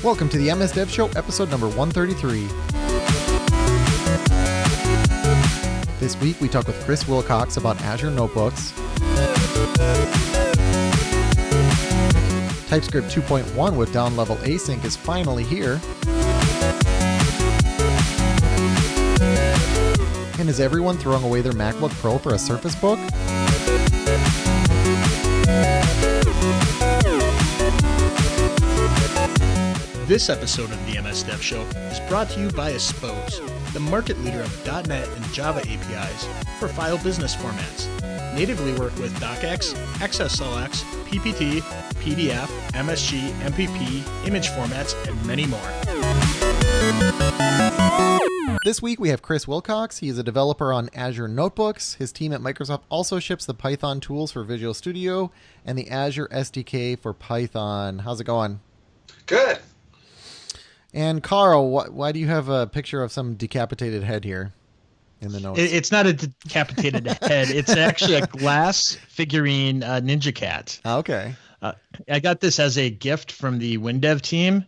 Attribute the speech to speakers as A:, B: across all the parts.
A: Welcome to the MS Dev Show, episode number 133. This week we talk with Chris Wilcox about Azure Notebooks. Typescript 2.1 with down-level async is finally here. And is everyone throwing away their MacBook Pro for a Surface Book?
B: This episode of the MS Dev Show is brought to you by Expose, the market leader of .NET and Java APIs for file business formats. Natively work with DocX, XSLX, PPT, PDF, MSG, MPP, image formats, and many more.
A: This week we have Chris Wilcox. He is a developer on Azure Notebooks. His team at Microsoft also ships the Python tools for Visual Studio and the Azure SDK for Python. How's it going?
C: Good.
A: And Carl, why do you have a picture of some decapitated head here in the notes?
B: It's not a decapitated head. It's actually a glass figurine Ninja Cat.
A: Okay.
B: I got this as a gift from the WinDev team.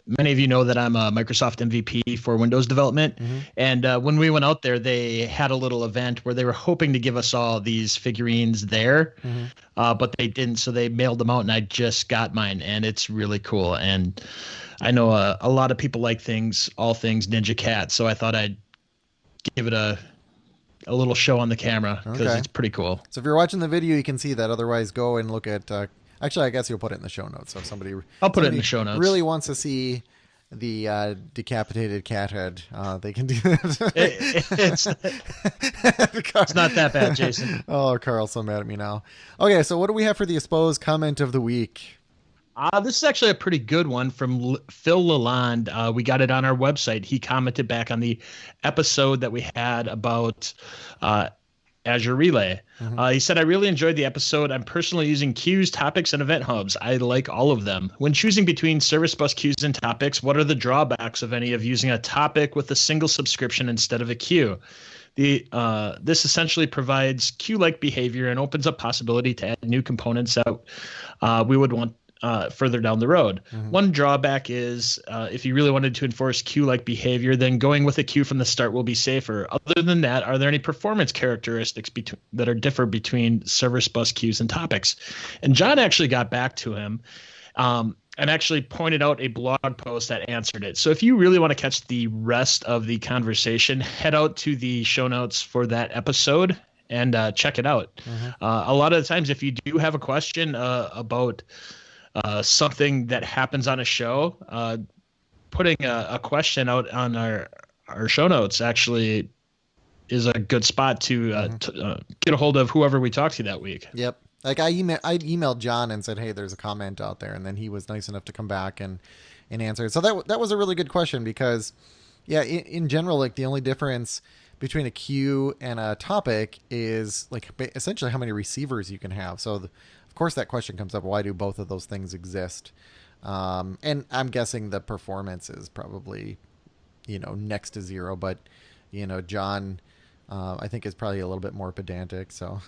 B: Many of you know that I'm a Microsoft MVP for Windows development. Mm-hmm. And when we went out there, they had a little event where they were hoping to give us all these figurines there, but they didn't. So they mailed them out, and I just got mine, and it's really cool. And I know a lot of people like all things Ninja Cat, so I thought I'd give it a little show on the camera because It's pretty cool.
A: So if you're watching the video, you can see that. Otherwise, go and look at actually, I guess you'll put it in the show notes. So if
B: I'll put it in the show notes.
A: Really wants to see the decapitated cat head, they can do that.
B: It's not that bad, Jason.
A: Oh, Carl's so mad at me now. Okay, so what do we have for the Expose comment of the week?
B: This is actually a pretty good one from Phil Lalonde. We got it on our website. He commented back on the episode that we had about Azure Relay. He said, I really enjoyed the episode. I'm personally using queues, topics, and event hubs. I like all of them. When choosing between service bus queues and topics, what are the drawbacks of any of using a topic with a single subscription instead of a queue? This essentially provides queue-like behavior and opens up possibility to add new components that we would want further down the road. One drawback is if you really wanted to enforce queue-like behavior, then going with a queue from the start will be safer. Other than that, are there any performance characteristics that differ between service bus queues and topics? And John actually got back to him and actually pointed out a blog post that answered it. So if you really want to catch the rest of the conversation, head out to the show notes for that episode and check it out. A lot of the times, if you do have a question about something that happens on a show, putting a question out on our show notes actually is a good spot to get a hold of whoever we talked to that week.
A: Yep. Like I emailed John and said, hey, there's a comment out there. And then he was nice enough to come back and answer it. So that was a really good question because, yeah, in general, like the only difference between a queue and a topic is like essentially how many receivers you can have. So of course that question comes up. Why do both of those things exist? And I'm guessing the performance is probably, next to zero, but John, I think is probably a little bit more pedantic. So,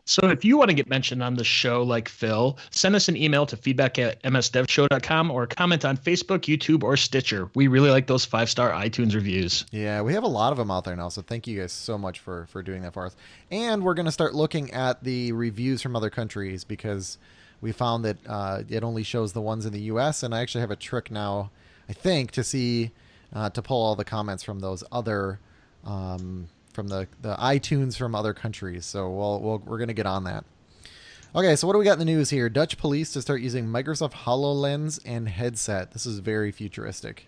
B: So if you want to get mentioned on the show like Phil, send us an email to feedback@msdevshow.com or comment on Facebook, YouTube, or Stitcher. We really like those 5-star iTunes reviews.
A: Yeah, we have a lot of them out there now, so thank you guys so much for doing that for us. And we're going to start looking at the reviews from other countries because we found that it only shows the ones in the U.S., and I actually have a trick now, I think, to see to pull all the comments from those other from the iTunes from other countries. So we're going to get on that. Okay, so what do we got in the news here? Dutch police to start using Microsoft HoloLens and headset. This is very futuristic.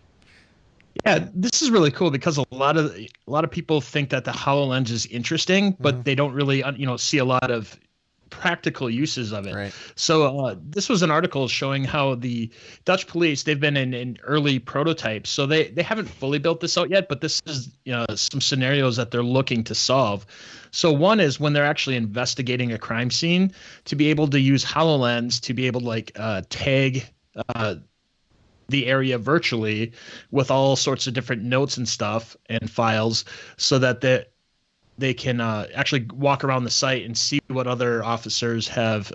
B: Yeah, this is really cool because a lot of people think that the HoloLens is interesting, but they don't really see a lot of practical uses of it. Right. So this was an article showing how the Dutch police, they've been in early prototypes. So they haven't fully built this out yet, but this is some scenarios that they're looking to solve. So one is when they're actually investigating a crime scene, to be able to use HoloLens to be able to tag the area virtually with all sorts of different notes and stuff and files so that they can actually walk around the site and see what other officers have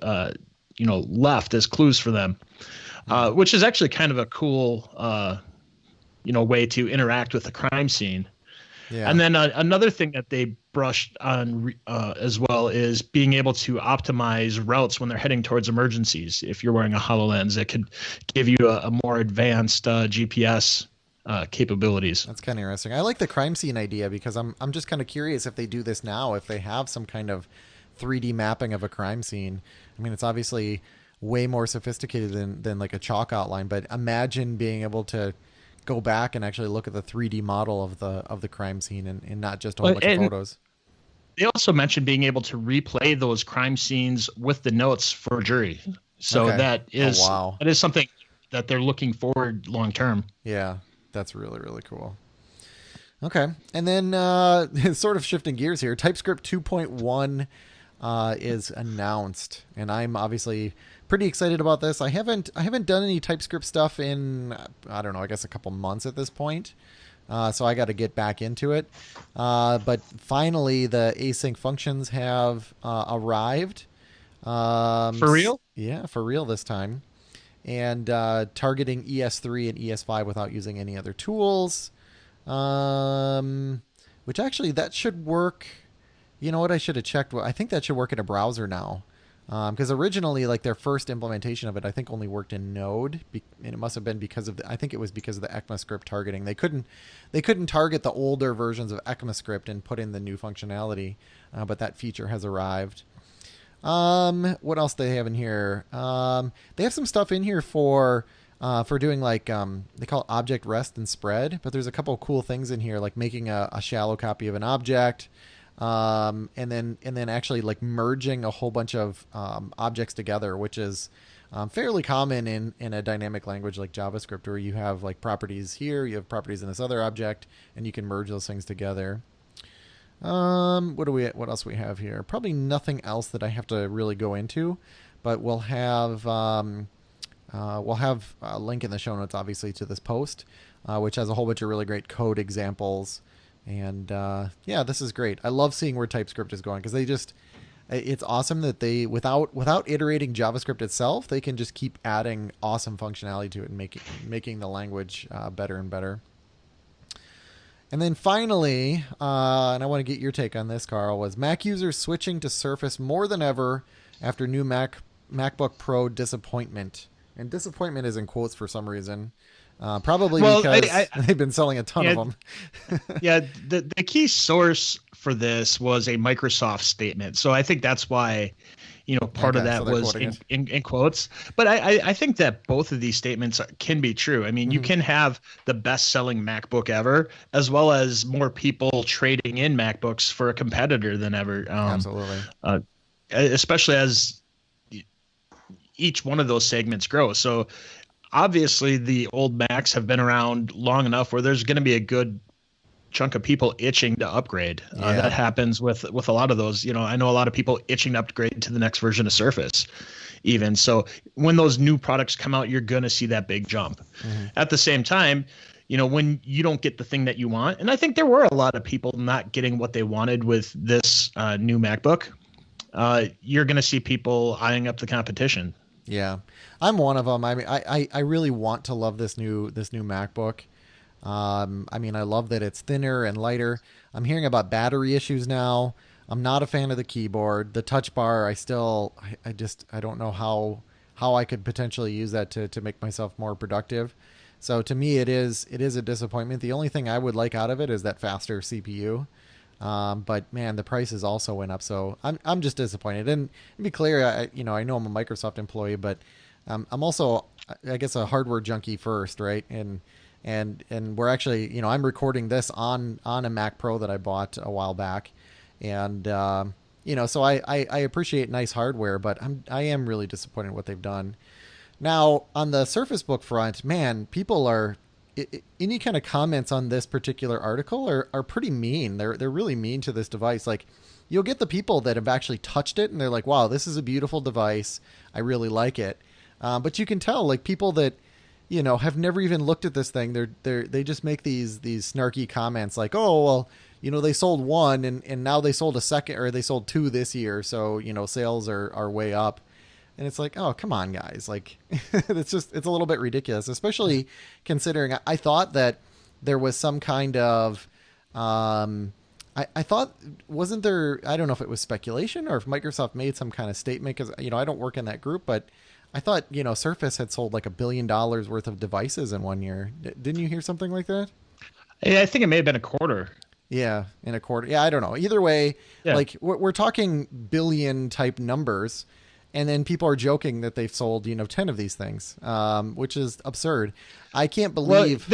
B: left as clues for them, which is actually kind of a cool way to interact with the crime scene.
A: Yeah.
B: And then another thing that they brushed on as well is being able to optimize routes when they're heading towards emergencies. If you're wearing a HoloLens, it could give you a more advanced GPS capabilities.
A: That's kind of interesting. I like the crime scene idea because I'm just kind of curious if they do this now, if they have some kind of 3D mapping of a crime scene. I mean, it's obviously way more sophisticated than like a chalk outline, but imagine being able to go back and actually look at the 3D model of the crime scene and not just a whole bunch of photos.
B: They also mentioned being able to replay those crime scenes with the notes for jury. So that is that is something that they're looking forward long term.
A: Yeah, that's really, really cool. Okay, and then sort of shifting gears here, TypeScript 2.1 is announced, and I'm obviously pretty excited about this. I haven't done any TypeScript stuff in, I don't know, I guess a couple months at this point. So I got to get back into it. But finally, the async functions have arrived.
B: For real?
A: Yeah, for real this time. And targeting ES3 and ES5 without using any other tools. Which actually, that should work. You know what? I should have checked. I think that should work in a browser now. Because originally, like their first implementation of it, I think only worked in Node, and it must have been because of I think it was because of the ECMAScript targeting. They couldn't target the older versions of ECMAScript and put in the new functionality, but that feature has arrived. What else do they have in here? They have some stuff in here for doing like they call it object rest and spread, but there's a couple of cool things in here, like making a shallow copy of an object. And then actually like merging a whole bunch of objects together, which is fairly common in a dynamic language like JavaScript, where you have like properties here, you have properties in this other object, and you can merge those things together. What else we have here? Probably nothing else that I have to really go into, but we'll have a link in the show notes, obviously, to this post, which has a whole bunch of really great code examples. And yeah, this is great. I love seeing where TypeScript is going, because it's awesome that they, without iterating JavaScript itself, they can just keep adding awesome functionality to it and making the language better and better. And then finally, and I want to get your take on this, Carl, was Mac users switching to Surface more than ever after new MacBook Pro disappointment. And disappointment is in quotes for some reason. Probably because they've been selling a ton of them.
B: Yeah, the key source for this was a Microsoft statement. So I think that's why, part of that was in quotes. But I think that both of these statements can be true. I mean, you can have the best-selling MacBook ever, as well as more people trading in MacBooks for a competitor than ever.
A: Absolutely.
B: Especially as each one of those segments grows. So obviously, the old Macs have been around long enough where there's going to be a good chunk of people itching to upgrade. That happens with a lot of those. I know a lot of people itching to upgrade to the next version of Surface even. So when those new products come out, you're going to see that big jump. At the same time, when you don't get the thing that you want, and I think there were a lot of people not getting what they wanted with this new MacBook, you're going to see people eyeing up the competition.
A: Yeah, I'm one of them. I mean, I really want to love this new MacBook. I mean, I love that it's thinner and lighter. I'm hearing about battery issues now. I'm not a fan of the keyboard. The touch bar, I don't know how I could potentially use that to make myself more productive. So to me, it is a disappointment. The only thing I would like out of it is that faster CPU. But man, the prices also went up, so I'm just disappointed. And to be clear, I know I'm a Microsoft employee, but I'm also, I guess, a hardware junkie first, right? And we're actually, I'm recording this on a Mac Pro that I bought a while back, and so I appreciate nice hardware, but I am really disappointed in what they've done. Now on the Surface Book front, man, people are. Any kind of comments on this particular article are pretty mean. They're really mean to this device. Like, you'll get the people that have actually touched it and they're like, wow, this is a beautiful device. I really like it. But you can tell, like, people that, have never even looked at this thing. They just make these snarky comments like, oh, well, they sold one and now they sold a second, or they sold two this year. So, sales are way up. And it's like, oh, come on, guys. Like, it's a little bit ridiculous, especially considering I thought that there was some kind of, I thought, wasn't there, I don't know if it was speculation or if Microsoft made some kind of statement because, I don't work in that group, but I thought, Surface had sold like $1 billion worth of devices in 1 year. Didn't you hear something like that?
B: Yeah, I think it may have been a quarter.
A: Yeah, in a quarter. Yeah, I don't know. Either way,
B: Yeah.
A: like we're talking billion type numbers, and then people are joking that they've sold 10 of these things, which is absurd. I can't believe.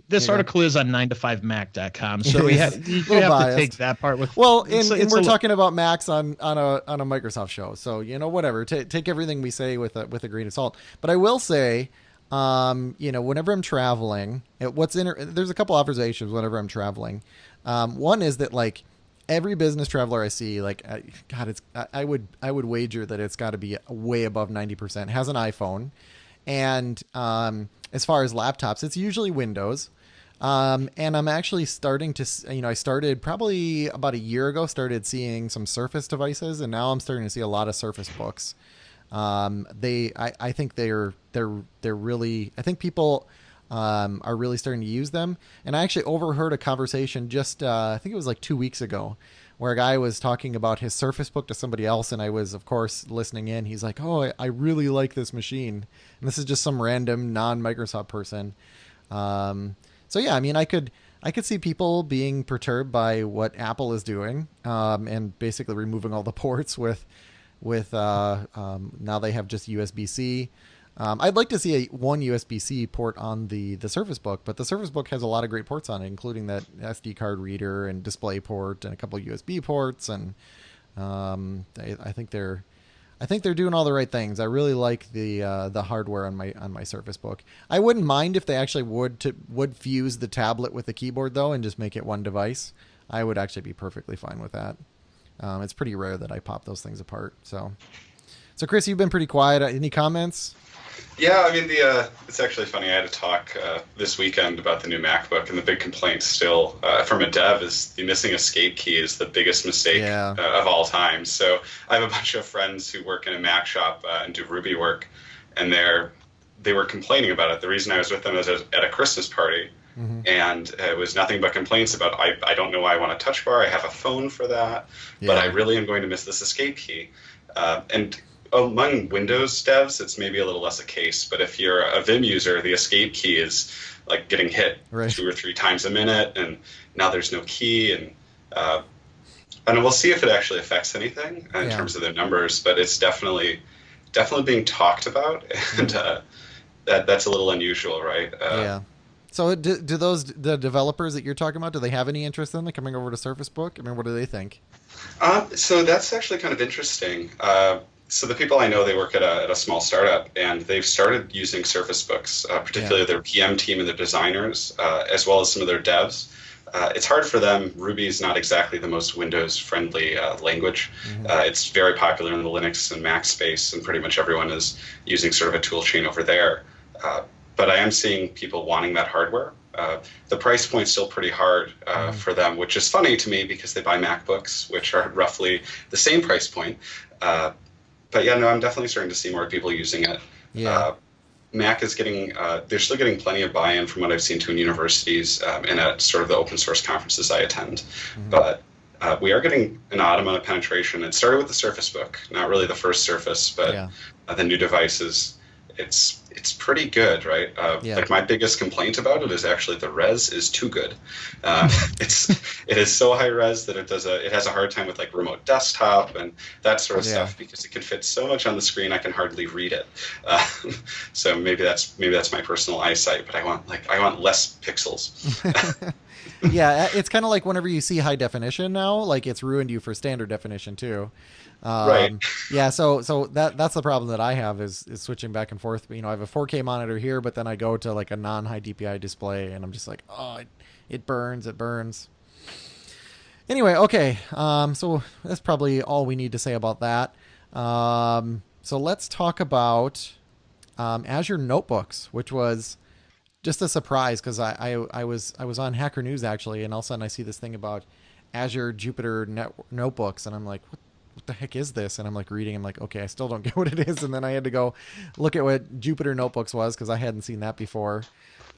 B: This
A: Yeah,
B: article is on 9to5mac.com, so you have
A: little
B: to
A: biased.
B: take that part with.
A: Well,
B: it's
A: and
B: a
A: we're
B: li-
A: talking about Macs on a Microsoft show, so whatever. Take everything we say with a grain of salt. But I will say, whenever I'm traveling, there's a couple observations whenever I'm traveling. One is that like every business traveler I see, like God, I would wager that it's got to be way above 90% has an iPhone, and as far as laptops, it's usually Windows. And I'm actually starting to, I started probably about a year ago, started seeing some Surface devices, and now I'm starting to see a lot of Surface Books. I think they're really, I think people are really starting to use them. And I actually overheard a conversation just, I think it was like 2 weeks ago, where a guy was talking about his Surface Book to somebody else, and I was, of course, listening in. He's like, "Oh, I really like this machine," and this is just some random non-Microsoft person. So yeah, I mean, I could see people being perturbed by what Apple is doing, and basically removing all the ports with now they have just USB-C. I'd like to see one USB-C port on the Surface Book, but the Surface Book has a lot of great ports on it, including that SD card reader and display port and a couple of USB ports, and I think they're doing all the right things. I really like the hardware on my Surface Book. I wouldn't mind if they actually would fuse the tablet with the keyboard though, and just make it one device. I would actually be perfectly fine with that. It's pretty rare that I pop those things apart. So Chris, you've been pretty quiet. Any comments?
C: Yeah, I mean, it's actually funny. I had a talk this weekend about the new MacBook, and the big complaint still from a dev is the missing escape key is the biggest mistake of all time. So I have a bunch of friends who work in a Mac shop and do Ruby work, and they were complaining about it. The reason I was with them was at a Christmas party, and it was nothing but complaints about, I don't know why I want a touch bar. I have a phone for that, but I really am going to miss this escape key. And among Windows devs, it's maybe a little less a case, but if you're a Vim user, the escape key is like getting hit 2 or 3 times a minute, and now there's no key, and we'll see if it actually affects anything in terms of their numbers, but it's definitely being talked about, and that's a little unusual, right?
A: Yeah. So do the developers that you're talking about, do they have any interest in coming over to Surface Book? I mean, what do they think?
C: So that's actually kind of interesting. So the people I know, they work at a small startup, and they've started using Surface Books, particularly their PM team and their designers, as well as some of their devs. It's hard for them. Ruby is not exactly the most Windows-friendly language. It's very popular in the Linux and Mac space, and pretty much everyone is using sort of a tool chain over there. But I am seeing people wanting that hardware. The price point's still pretty hard for them, which is funny to me because they buy MacBooks, which are roughly the same price point. But yeah, no, I'm definitely starting to see more people using it.
A: Yeah.
C: Mac is getting, they're still getting plenty of buy-in from what I've seen to in universities and at sort of the open source conferences I attend. But we are getting an odd amount of penetration. It started with the Surface Book, not really the first Surface, but the new devices. It's pretty good, right? Like my biggest complaint about it is actually the res is too good. It is so high res that it has a hard time with like remote desktop and that sort of stuff because it can fit so much on the screen I can hardly read it. So maybe that's my personal eyesight, but I want less pixels.
A: Yeah, it's kind of like whenever you see high definition now, like it's ruined you for standard definition too.
C: Right.
A: Yeah. So that's the problem that I have is switching back and forth. I have a 4K monitor here, but then I go to like a non-high DPI display, and I'm just like, oh, it burns. Anyway, okay. So that's probably all we need to say about that. So let's talk about Azure Notebooks, which was just a surprise because I was on Hacker News actually, and all of a sudden I see this thing about Azure Jupyter Notebooks, and I'm like, what the heck is this? And I'm like reading, I'm like, okay, I still don't get what it is. And then I had to go look at what Jupyter Notebooks was, because I hadn't seen that before.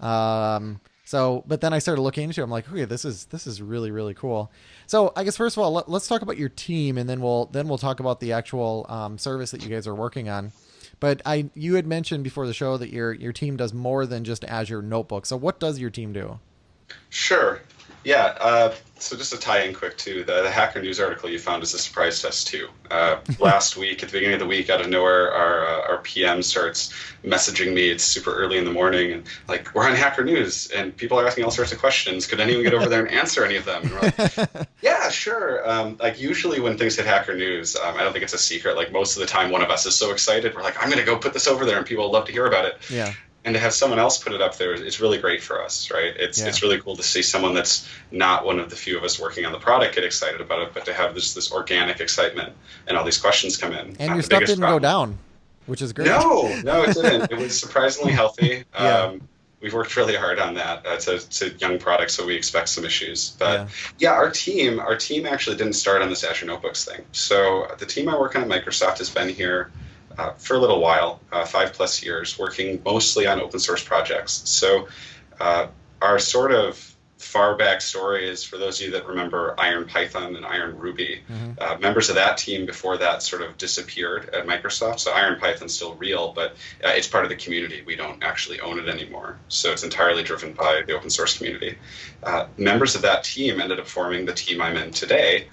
A: But then I started looking into it. I'm like, okay, this is really, really cool. So I guess first of all, let's talk about your team, and then we'll talk about the actual service that you guys are working on. But you had mentioned before the show that your team does more than just Azure Notebooks. So what does your team do?
C: Sure. Yeah. So just to tie in quick too, the Hacker News article you found is a surprise to us too. Last week, at the beginning of the week, out of nowhere, our PM starts messaging me. It's super early in the morning, and like, we're on Hacker News, and people are asking all sorts of questions. Could anyone get over there and answer any of them? And we're like, yeah, sure. Like usually when things hit Hacker News, I don't think it's a secret. Like most of the time, one of us is so excited, we're like, I'm going to go put this over there, and people love to hear about it.
A: Yeah.
C: And to have someone else put it up there, it's really great for us, right? It's really cool to see someone that's not one of the few of us working on the product get excited about it, but to have this organic excitement and all these questions come in.
A: And your stuff didn't go down, which is great.
C: No, it didn't. It was surprisingly healthy. We've worked really hard on that. It's a young product, so we expect some issues. But our team actually didn't start on this Azure Notebooks thing. So the team I work on at Microsoft has been here for a little while, 5+ years, working mostly on open source projects. So our sort of far back story is, for those of you that remember Iron Python and Iron Ruby, members of that team before that sort of disappeared at Microsoft. So Iron Python's still real, but it's part of the community. We don't actually own it anymore. So it's entirely driven by the open source community. Members of that team ended up forming the team I'm in today.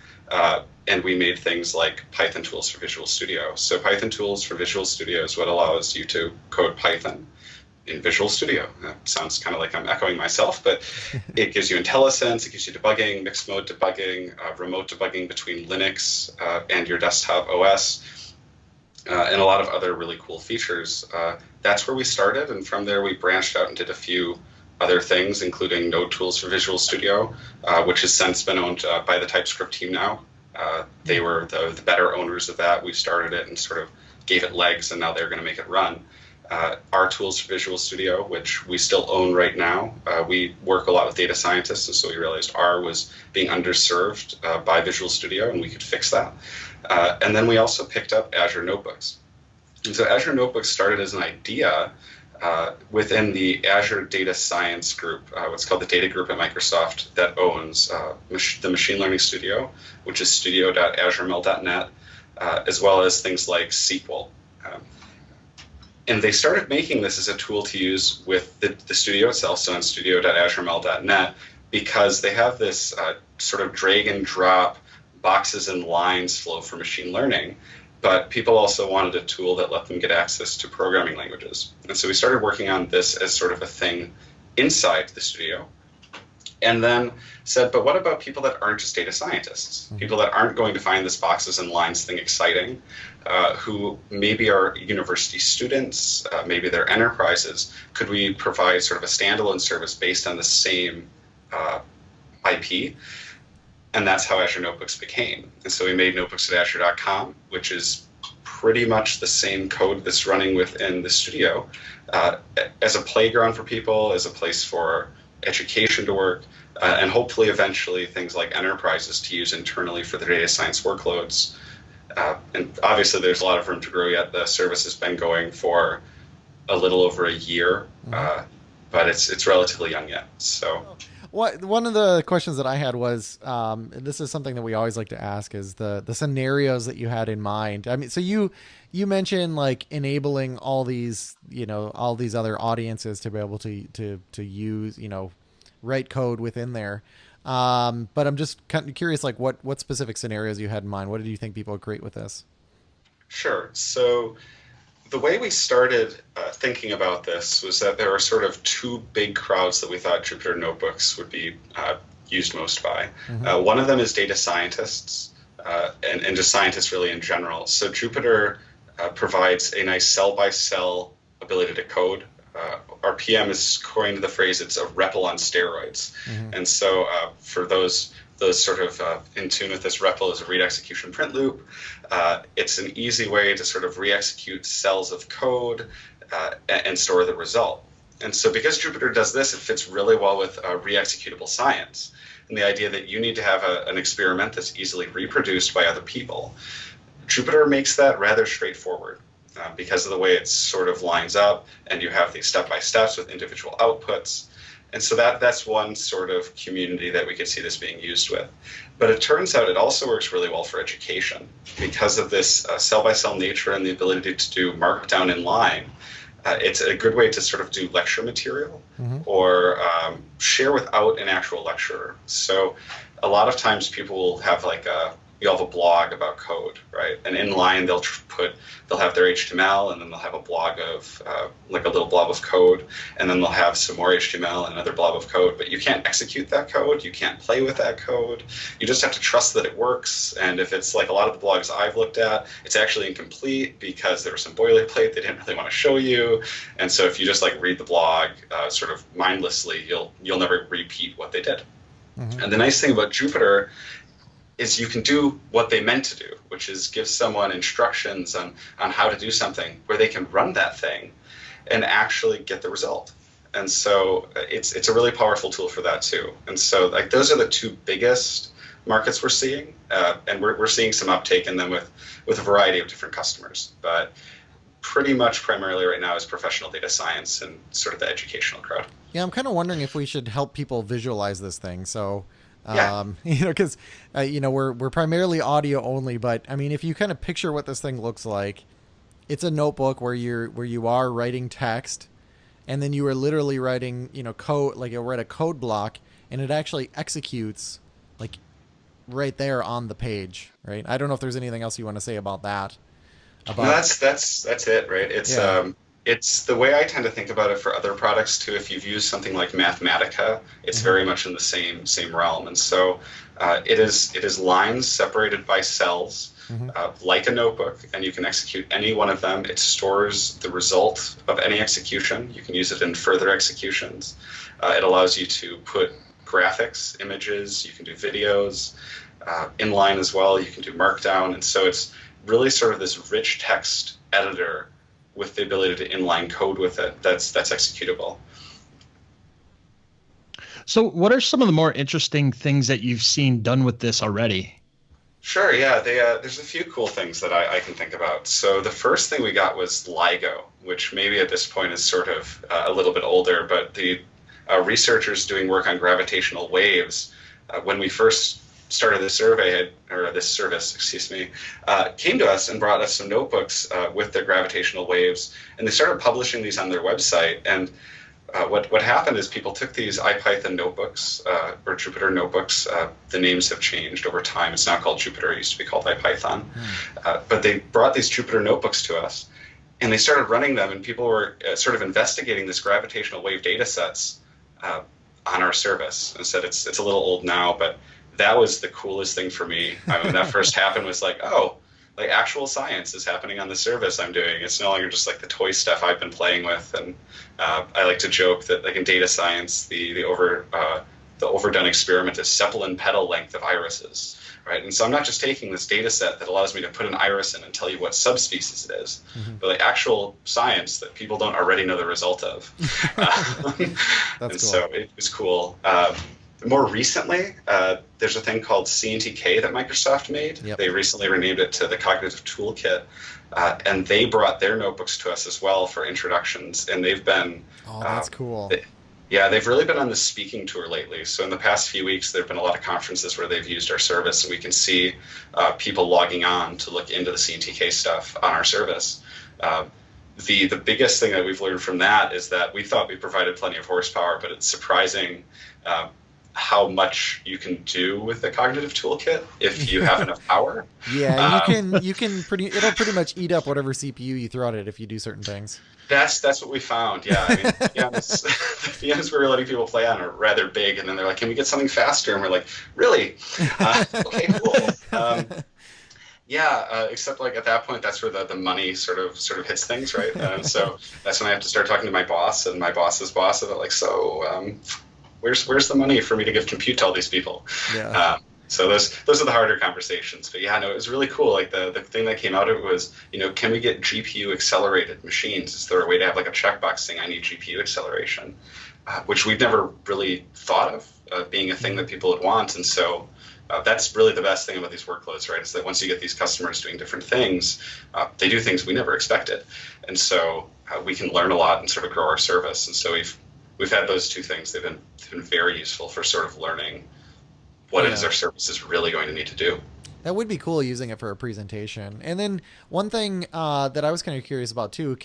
C: And we made things like Python tools for Visual Studio. So Python tools for Visual Studio is what allows you to code Python in Visual Studio. That sounds kind of like I'm echoing myself, but it gives you IntelliSense, it gives you debugging, mixed mode debugging, remote debugging between Linux and your desktop OS, and a lot of other really cool features. That's where we started, and from there we branched out and did a few other things, including Node tools for Visual Studio, which has since been owned by the Typescript team now. They were the better owners of that. We started it and sort of gave it legs, and now they're going to make it run. Our tools for Visual Studio, which we still own right now. We work a lot with data scientists, and so we realized R was being underserved by Visual Studio, and we could fix that. And then we also picked up Azure Notebooks. And so Azure Notebooks started as an idea within the Azure Data Science group, what's called the Data Group at Microsoft, that owns the Machine Learning Studio, which is studio.azureml.net, as well as things like SQL. And they started making this as a tool to use with the studio itself, so on studio.azureml.net, because they have this sort of drag and drop boxes and lines flow for machine learning. But people also wanted a tool that let them get access to programming languages. And so we started working on this as sort of a thing inside the studio. And then said, but what about people that aren't just data scientists? People that aren't going to find this boxes and lines thing exciting, who maybe are university students, maybe they're enterprises. Could we provide sort of a standalone service based on the same IP? And that's how Azure Notebooks became. And so we made notebooks at azure.com, which is pretty much the same code that's running within the studio, as a playground for people, as a place for education to work, and hopefully eventually things like enterprises to use internally for their data science workloads. And obviously there's a lot of room to grow yet. The service has been going for a little over a year, but it's relatively young yet. So.
A: One of the questions that I had was, this is something that we always like to ask, is the scenarios that you had in mind. I mean, so you mentioned like enabling all these other audiences to be able to use, write code within there. But I'm just kind of curious, like what specific scenarios you had in mind. What did you think people would create with this?
C: Sure. So the way we started thinking about this was that there were sort of two big crowds that we thought Jupyter Notebooks would be used most by. One of them is data scientists, and just scientists really in general. So Jupyter provides a nice cell-by-cell ability to code. Our PM has coined the phrase, it's a REPL on steroids. And so for those sort of in tune with this, REPL is a read execution print loop. It's an easy way to sort of re-execute cells of code and store the result. And so because Jupyter does this, it fits really well with re-executable science and the idea that you need to have an experiment that's easily reproduced by other people. Jupyter makes that rather straightforward because of the way it sort of lines up, and you have these step-by-steps with individual outputs. And so that's one sort of community that we could see this being used with. But it turns out it also works really well for education because of this cell-by-cell nature and the ability to do markdown in line. It's a good way to sort of do lecture material or share without an actual lecturer. So a lot of times people will have you'll have a blog about code, right? And in line they'll have their HTML, and then they'll have a blog of like a little blob of code, and then they'll have some more HTML and another blob of code. But you can't execute that code, you can't play with that code. You just have to trust that it works. And if it's like a lot of the blogs I've looked at, it's actually incomplete because there was some boilerplate they didn't really want to show you. And so if you just like read the blog sort of mindlessly, you'll never repeat what they did. And the nice thing about Jupyter is you can do what they meant to do, which is give someone instructions on how to do something where they can run that thing and actually get the result. And so it's a really powerful tool for that too. And so like those are the two biggest markets we're seeing, and we're seeing some uptake in them with a variety of different customers. But pretty much primarily right now is professional data science and sort of the educational crowd.
A: Yeah, I'm kind of wondering if we should help people visualize this thing. So
C: yeah.
A: Because we're primarily audio only, but I mean, if you kind of picture what this thing looks like, it's a notebook where you are writing text, and then you are literally writing, code, like you'll write a code block, and it actually executes like right there on the page, right? I don't know if there's anything else you want to say about that.
C: No, that's it, right? It's the way I tend to think about it for other products too. If you've used something like Mathematica, it's very much in the same realm. And so it is lines separated by cells, like a notebook, and you can execute any one of them. It stores the result of any execution. You can use it in further executions. It allows you to put graphics, images, you can do videos, inline as well, you can do markdown. And so it's really sort of this rich text editor with the ability to inline code with it that's executable.
B: So what are some of the more interesting things that you've seen done with this already?
C: Sure, yeah. There's a few cool things that I can think about. So the first thing we got was LIGO, which maybe at this point is sort of a little bit older, but the researchers doing work on gravitational waves, when we first started this service, came to us and brought us some notebooks with their gravitational waves, and they started publishing these on their website. And what happened is people took these IPython notebooks or Jupyter notebooks. The names have changed over time. It's now called Jupyter. It used to be called IPython. But they brought these Jupyter notebooks to us, and they started running them, and people were sort of investigating this gravitational wave data sets on our service. And said it's a little old now, but that was the coolest thing for me. When that first happened was like, oh, like actual science is happening on the service I'm doing. It's no longer just like the toy stuff I've been playing with. And I like to joke that like in data science, the overdone experiment is Zeppelin pedal length of irises, right? And so I'm not just taking this data set that allows me to put an iris in and tell you what subspecies it is, but like actual science that people don't already know the result of.
A: That's
C: and
A: cool.
C: So it was cool. More recently, there's a thing called CNTK that Microsoft made.
A: Yep.
C: They recently renamed it to the Cognitive Toolkit, and they brought their notebooks to us as well for introductions. And they've been
A: that's cool.
C: They've really been on the speaking tour lately. So in the past few weeks, there have been a lot of conferences where they've used our service, and we can see people logging on to look into the CNTK stuff on our service. The biggest thing that we've learned from that is that we thought we provided plenty of horsepower, but it's surprising how much you can do with the Cognitive Toolkit if you have enough power.
A: Yeah, you can it'll pretty much eat up whatever CPU you throw at it if you do certain things.
C: That's what we found. Yeah, I mean, the VMs we were letting people play on are rather big, and then they're like, "Can we get something faster?" And we're like, "Really? Okay, cool." Except like at that point, that's where the money sort of hits things, right? So that's when I have to start talking to my boss and my boss's boss, and they're like, "So, where's the money for me to give compute to all these people?"
A: Yeah.
C: So those are the harder conversations. But yeah, no, it was really cool. Like the thing that came out of it was, can we get GPU accelerated machines? Is there a way to have like a checkbox saying I need GPU acceleration, which we've never really thought of being a thing that people would want. And so that's really the best thing about these workloads, right? Is that once you get these customers doing different things, they do things we never expected, and so we can learn a lot and sort of grow our service. And so we've had those two things. They've been very useful for sort of learning what it is our service is really going to need to do.
A: That would be cool using it for a presentation. And then one thing that I was kind of curious about too,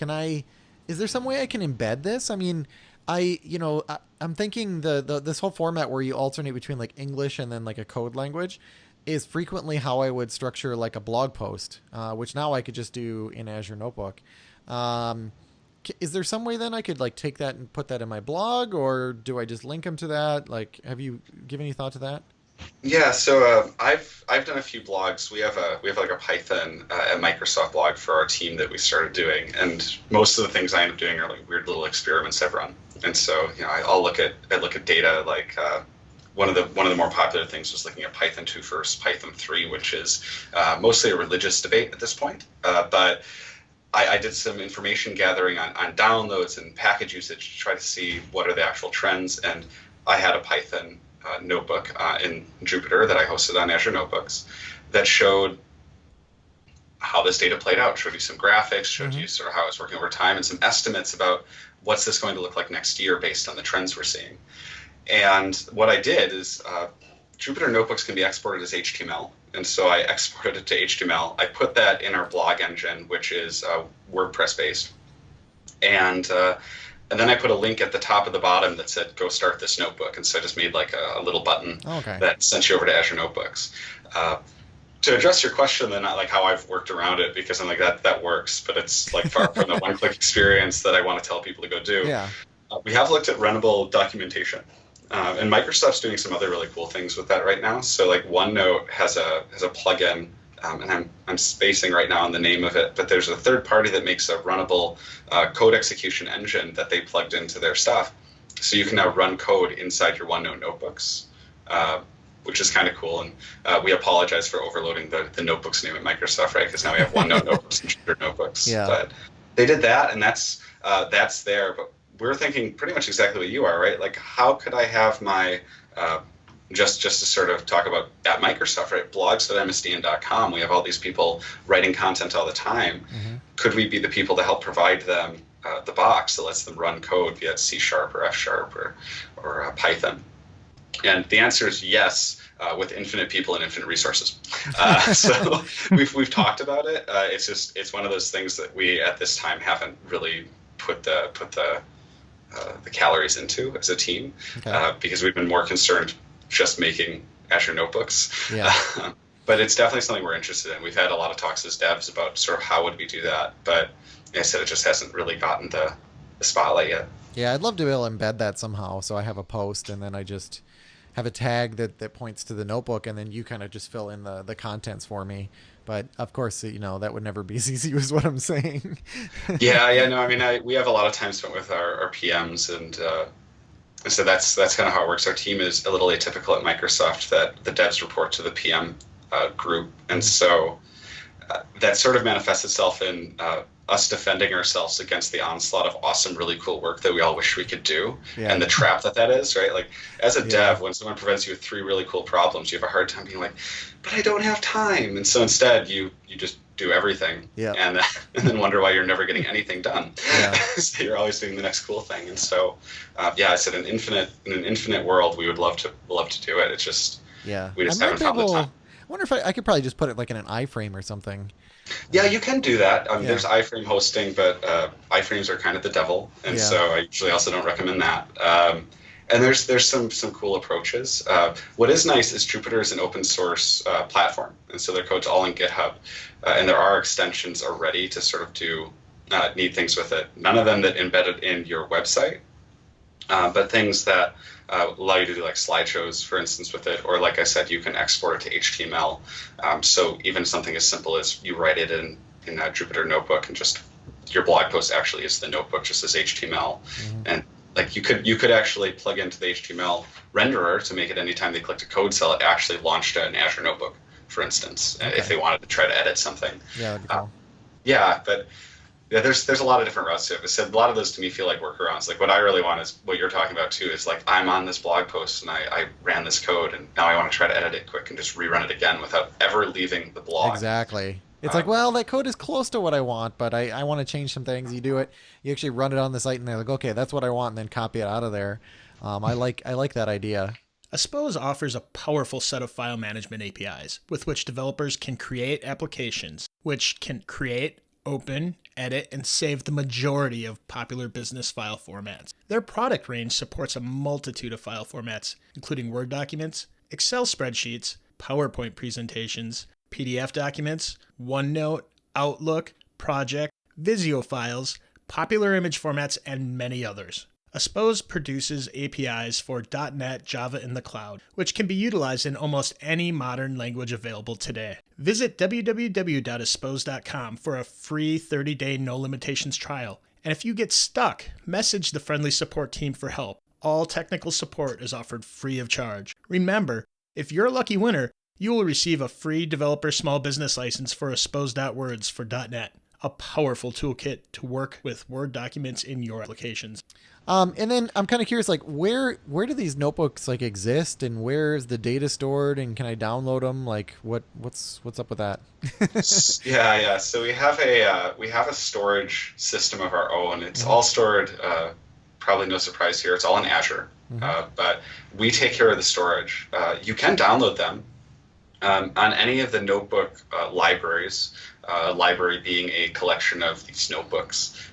A: is there some way I can embed this? I mean, I'm thinking this whole format where you alternate between like English and then like a code language is frequently how I would structure like a blog post, which now I could just do in Azure Notebook. Is there some way then I could like take that and put that in my blog, or do I just link them to that? Like, have you given any thought to that?
C: Yeah, so I've done a few blogs. We have like a Python at Microsoft blog for our team that we started doing, and most of the things I end up doing are like weird little experiments I've run. And so I'll look at data like one of the more popular things was looking at Python 2 versus Python 3, which is mostly a religious debate at this point. But I did some information gathering on downloads and package usage to try to see what are the actual trends, and I had a Python notebook in Jupyter that I hosted on Azure Notebooks that showed how this data played out, showed you some graphics, showed you sort of how it's working over time, and some estimates about what's this going to look like next year based on the trends we're seeing. And what I did is Jupyter Notebooks can be exported as HTML, and so I exported it to HTML. I put that in our blog engine, which is WordPress based, and then I put a link at the top of the bottom that said, go start this notebook. And so I just made like a little button that sent you over to Azure Notebooks. To address your question, then, like how I've worked around it, because I'm like, that works, but it's like far from the one-click experience that I want to tell people to go do. Yeah. We have looked at runnable documentation. And Microsoft's doing some other really cool things with that right now. So like OneNote has a plugin, and I'm spacing right now on the name of it, but there's a third party that makes a runnable code execution engine that they plugged into their stuff. So you can now run code inside your OneNote notebooks, which is kind of cool. And we apologize for overloading the notebooks name at Microsoft, right? Because now we have OneNote notebooks and Jupyter notebooks. Yeah. But they did that, and that's there. But we're thinking pretty much exactly what you are, right? Like, how could I have my just to sort of talk about at Microsoft, right? blogs.msdn.com, we have all these people writing content all the time. Could we be the people to help provide them the box that lets them run code via C# or F# or Python? And the answer is yes, with infinite people and infinite resources. So we've talked about it. It's one of those things that we at this time haven't really put the calories into as a team, because we've been more concerned just making Azure Notebooks. Yeah. But it's definitely something we're interested in. We've had a lot of talks as devs about sort of how would we do that, but like I said, it just hasn't really gotten the spotlight yet. Yeah,
A: I'd love to be able to embed that somehow. So I have a post, and then I just have a tag that points to the notebook, and then you kind of just fill in the contents for me. But of course, that would never be as easy as what I'm saying.
C: Yeah, no, I mean, we have a lot of time spent with our PMs, and so that's kind of how it works. Our team is a little atypical at Microsoft that the devs report to the PM group, and so that sort of manifests itself in us defending ourselves against the onslaught of awesome, really cool work that we all wish we could do, and the trap that is, right? Like, as a dev, when someone presents you with 3 really cool problems, you have a hard time being like, but I don't have time. And so instead, you just do everything, and then wonder why you're never getting anything done. So you're always doing the next cool thing. And so, I said in an infinite world, we would love to do it. It's just we just haven't found the time.
A: I wonder if I could probably just put it like in an IFrame or something.
C: Yeah, you can do that. There's iFrame hosting, but iFrames are kind of the devil, and so I usually also don't recommend that. And there's some cool approaches. What is nice is Jupyter is an open source platform, and so their code's all in GitHub, and there are extensions already to sort of do neat things with it. None of them that embedded in your website, but things that allow you to do like slideshows, for instance, with it, or like I said, you can export it to HTML. So even something as simple as you write it in a Jupyter notebook, and just your blog post actually is the notebook just as HTML, and like you could actually plug into the HTML renderer to make it anytime they clicked a code cell, it actually launched an Azure notebook, for instance, if they wanted to try to edit something.
A: Yeah, that'd be cool.
C: Yeah, but Yeah, there's a lot of different routes to it. I said a lot of those to me feel like workarounds. Like what I really want is what you're talking about too. Is like I'm on this blog post and I ran this code and now I want to try to edit it quick and just rerun it again without ever leaving the blog.
A: Exactly. It's like, well, that code is close to what I want, but I want to change some things. You do it. You actually run it on the site and they're like, okay, that's what I want, and then copy it out of there. I like that idea.
D: Aspose offers a powerful set of file management APIs with which developers can create applications, which can create, open, edit, and save the majority of popular business file formats. Their product range supports a multitude of file formats, including Word documents, Excel spreadsheets, PowerPoint presentations, PDF documents, OneNote, Outlook, Project, Visio files, popular image formats, and many others. Aspose produces APIs for .NET, Java in the cloud, which can be utilized in almost any modern language available today. Visit www.aspose.com for a free 30-day no limitations trial. And if you get stuck, message the friendly support team for help. All technical support is offered free of charge. Remember, if you're a lucky winner, you will receive a free developer small business license for Aspose.words for .NET, a powerful toolkit to work with Word documents in your applications.
A: And then I'm kind of curious, like where do these notebooks like exist, and where is the data stored, and can I download them? Like what's up with that?
C: Yeah. So we have a storage system of our own. It's all stored. Probably no surprise here. It's all in Azure, but we take care of the storage. You can download them on any of the notebook libraries. Library being a collection of these notebooks.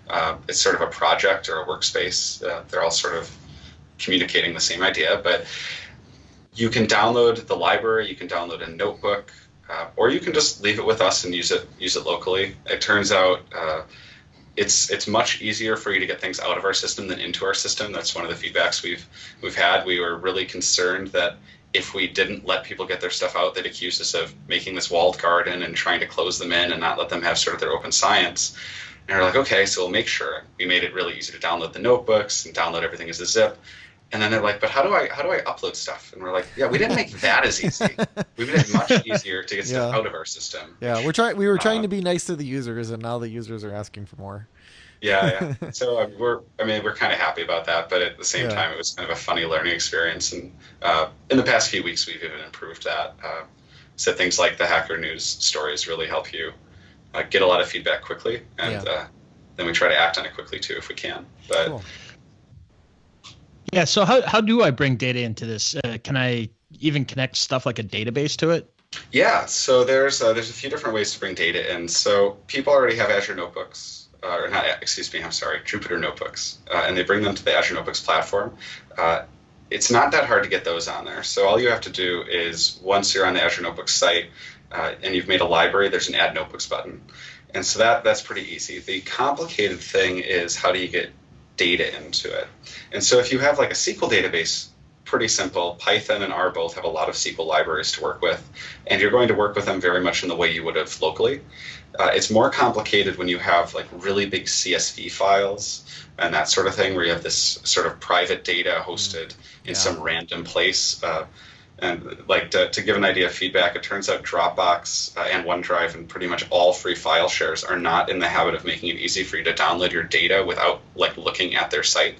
C: It's sort of a project or a workspace. They're all sort of communicating the same idea, but you can download the library, you can download a notebook, or you can just leave it with us and use it locally. It turns out it's much easier for you to get things out of our system than into our system. That's one of the feedbacks we've had. We were really concerned that if we didn't let people get their stuff out, they'd accuse us of making this walled garden and trying to close them in and not let them have sort of their open science. And we're like, okay, so we'll make sure. We made it really easy to download the notebooks and download everything as a zip. And then they're like, but how do I upload stuff? And we're like, yeah, we didn't make that as easy. We made it much easier to get stuff out of our system.
A: Yeah, we were trying to be nice to the users, and now the users are asking for more.
C: Yeah. So we're kind of happy about that, but at the same time, it was kind of a funny learning experience. And in the past few weeks, we've even improved that. So things like the Hacker News stories really help you get a lot of feedback quickly, and then we try to act on it quickly too if we can. But
A: cool.
B: Yeah. So how do I bring data into this? Can I even connect stuff like a database to it?
C: Yeah. So there's a few different ways to bring data in. So people already have Azure Notebooks. Jupyter Notebooks, and they bring them to the Azure Notebooks platform. It's not that hard to get those on there. So all you have to do is, once you're on the Azure Notebooks site and you've made a library, there's an Add Notebooks button. And so that's pretty easy. The complicated thing is, how do you get data into it? And so if you have like a SQL database, pretty simple. Python and R both have a lot of SQL libraries to work with, and you're going to work with them very much in the way you would have locally. It's more complicated when you have like really big CSV files and that sort of thing, where you have this sort of private data hosted in some random place. And like to give an idea of feedback, it turns out Dropbox and OneDrive and pretty much all free file shares are not in the habit of making it easy for you to download your data without like looking at their site.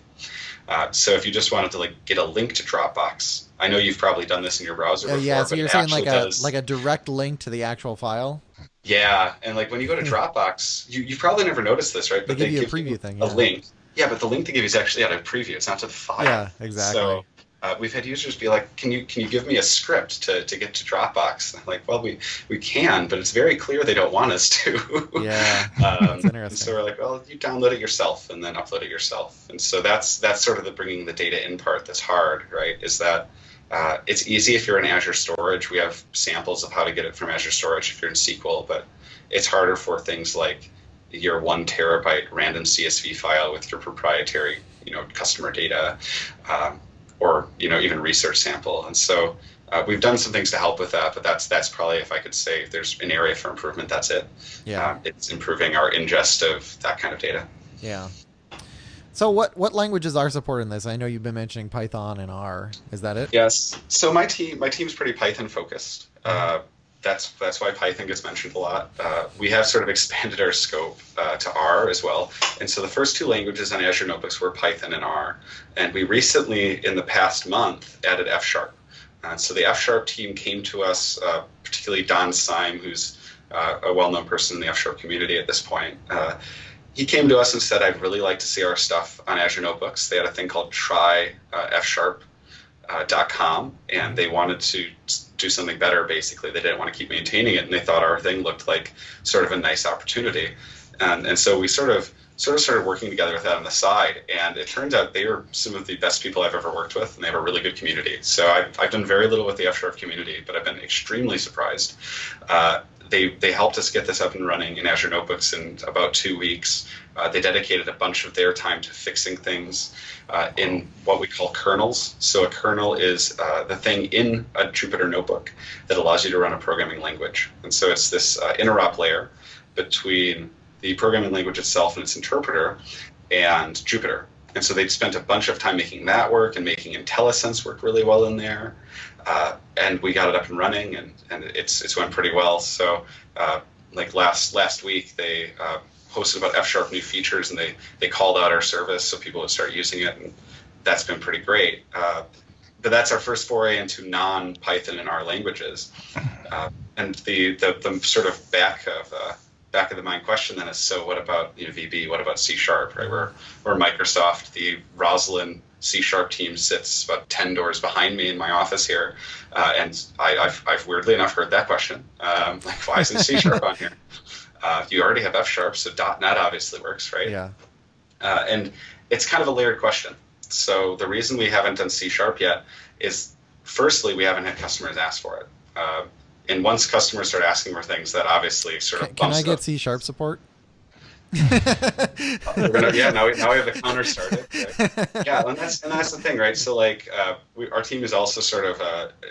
C: So if you just wanted to like get a link to Dropbox, I know you've probably done this in your browser before.
A: Yeah, so you're saying like a direct link to the actual file?
C: Yeah, and like when you go to Dropbox, you probably never noticed this, right?
A: But they give you a preview thing.
C: A link. Yeah, but the link they give you is actually a preview. It's not to the file.
A: Yeah, exactly.
C: So we've had users be like, "Can you give me a script to get to Dropbox?" And I'm like, "Well, we can, but it's very clear they don't want us to."
A: Yeah, that's interesting.
C: And so we're like, "Well, you download it yourself and then upload it yourself." And so that's sort of the bringing the data in part that's hard, right? Is that it's easy if you're in Azure Storage. We have samples of how to get it from Azure Storage if you're in SQL, but it's harder for things like your 1 terabyte random CSV file with your proprietary, customer data, or even research sample. And so we've done some things to help with that, but that's probably, if I could say, if there's an area for improvement, that's it.
A: Yeah,
C: it's improving our ingest of that kind of data.
A: Yeah. So what languages are supported in this? I know you've been mentioning Python and R. Is that it?
C: Yes. So my team's pretty Python focused. that's why Python gets mentioned a lot. We have sort of expanded our scope to R as well. And so the first two languages on Azure Notebooks were Python and R. And we recently, in the past month, added F#. So the F# team came to us, particularly Don Syme, who's a well-known person in the F# community at this point. He came to us and said, I'd really like to see our stuff on Azure Notebooks. They had a thing called tryfsharp.com, and they wanted to do something better, basically. They didn't want to keep maintaining it, and they thought our thing looked like sort of a nice opportunity. And so we sort of started working together with that on the side, and it turns out they are some of the best people I've ever worked with, and they have a really good community. So I've done very little with the F# community, but I've been extremely surprised. They helped us get this up and running in Azure Notebooks in about 2 weeks. They dedicated a bunch of their time to fixing things in what we call kernels. So a kernel is the thing in a Jupyter notebook that allows you to run a programming language. And so it's this interop layer between the programming language itself and its interpreter and Jupyter. And so they'd spent a bunch of time making that work, and making IntelliSense work really well in there. And we got it up and running, and it's went pretty well. So like last week, they posted about F# new features, and they called out our service so people would start using it, and that's been pretty great. But that's our first foray into non-Python and R languages. And the sort of back of the mind question then is, so what about VB? What about C#? Right? We're Microsoft. The Roslyn C# team sits about 10 doors behind me in my office here, and I've weirdly enough heard that question. Like, why isn't C# on here? You already have F#, so .NET obviously works, right?
A: Yeah.
C: And it's kind of a layered question. So the reason we haven't done C# yet is, firstly, we haven't had customers ask for it. And once customers start asking for things, that obviously sort of
A: Can I get
C: up.
A: C# support?
C: Now we have the counter started. Right? Yeah, and that's the thing, right? So like our team is also sort of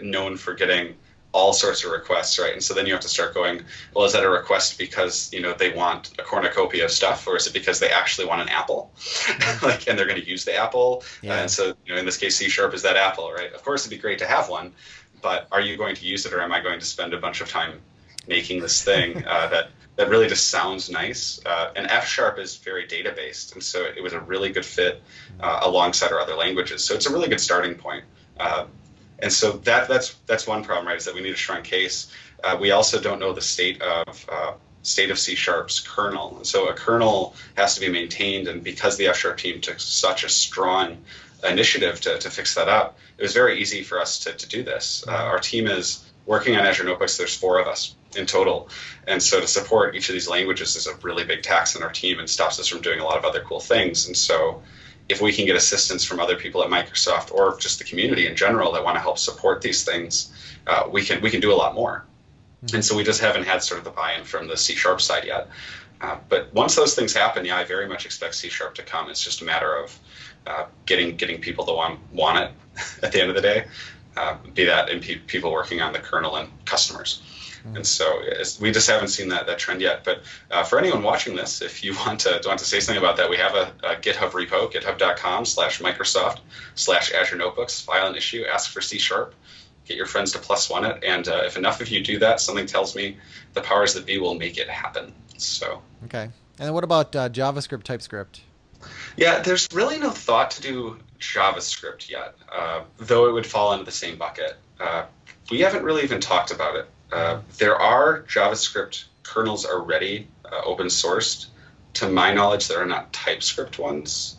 C: known for getting all sorts of requests, right? And so then you have to start going, well, is that a request because they want a cornucopia of stuff, or is it because they actually want an apple, like, and they're going to use the apple?
A: Yeah.
C: And so in this case, C# is that apple, right? Of course, it'd be great to have one, but are you going to use it, or am I going to spend a bunch of time making this thing that really just sounds nice? And F# is very data-based, and so it was a really good fit alongside our other languages. So it's a really good starting point. And so that's one problem, right? Is that we need a strong case. We also don't know the state of C#'s kernel. And so a kernel has to be maintained, and because the F# team took such a strong initiative to fix that up, it was very easy for us to do this. Our team is working on Azure Notebooks. There's 4 of us in total, and so to support each of these languages is a really big tax on our team and stops us from doing a lot of other cool things. And so if we can get assistance from other people at Microsoft, or just the community in general that want to help support these things, we can do a lot more. Mm-hmm. And so we just haven't had sort of the buy-in from the C# side yet. But once those things happen, I very much expect C# to come. It's just a matter of getting people to want it at the end of the day, be that in people working on the kernel and customers. Mm-hmm. And so we just haven't seen that trend yet. But for anyone watching this, if you want to say something about that, we have a GitHub repo, github.com/Microsoft/Azure Notebooks. File an issue, ask for C#. Get your friends to +1 it. And if enough of you do that, something tells me the powers that be will make it happen. So.
A: Okay. And then what about JavaScript, TypeScript?
C: Yeah, there's really no thought to do JavaScript yet, though it would fall into the same bucket. We haven't really even talked about it. There are JavaScript kernels already open sourced. To my knowledge, there are not TypeScript ones.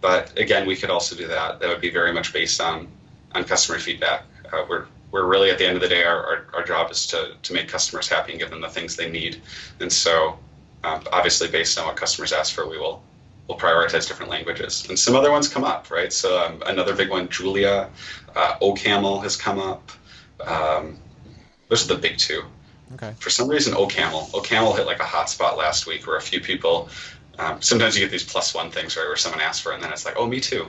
C: But again, we could also do that. That would be very much based on customer feedback. We're really, at the end of the day, our job is to make customers happy and give them the things they need. And so obviously, based on what customers ask for, we'll prioritize different languages. And some other ones come up, right? So another big one, Julia, OCaml has come up. Those are the big 2.
A: Okay.
C: For some reason, OCaml hit like a hot spot last week, where a few people, sometimes you get these +1 things, right, where someone asks for it, and then it's like, oh, me too.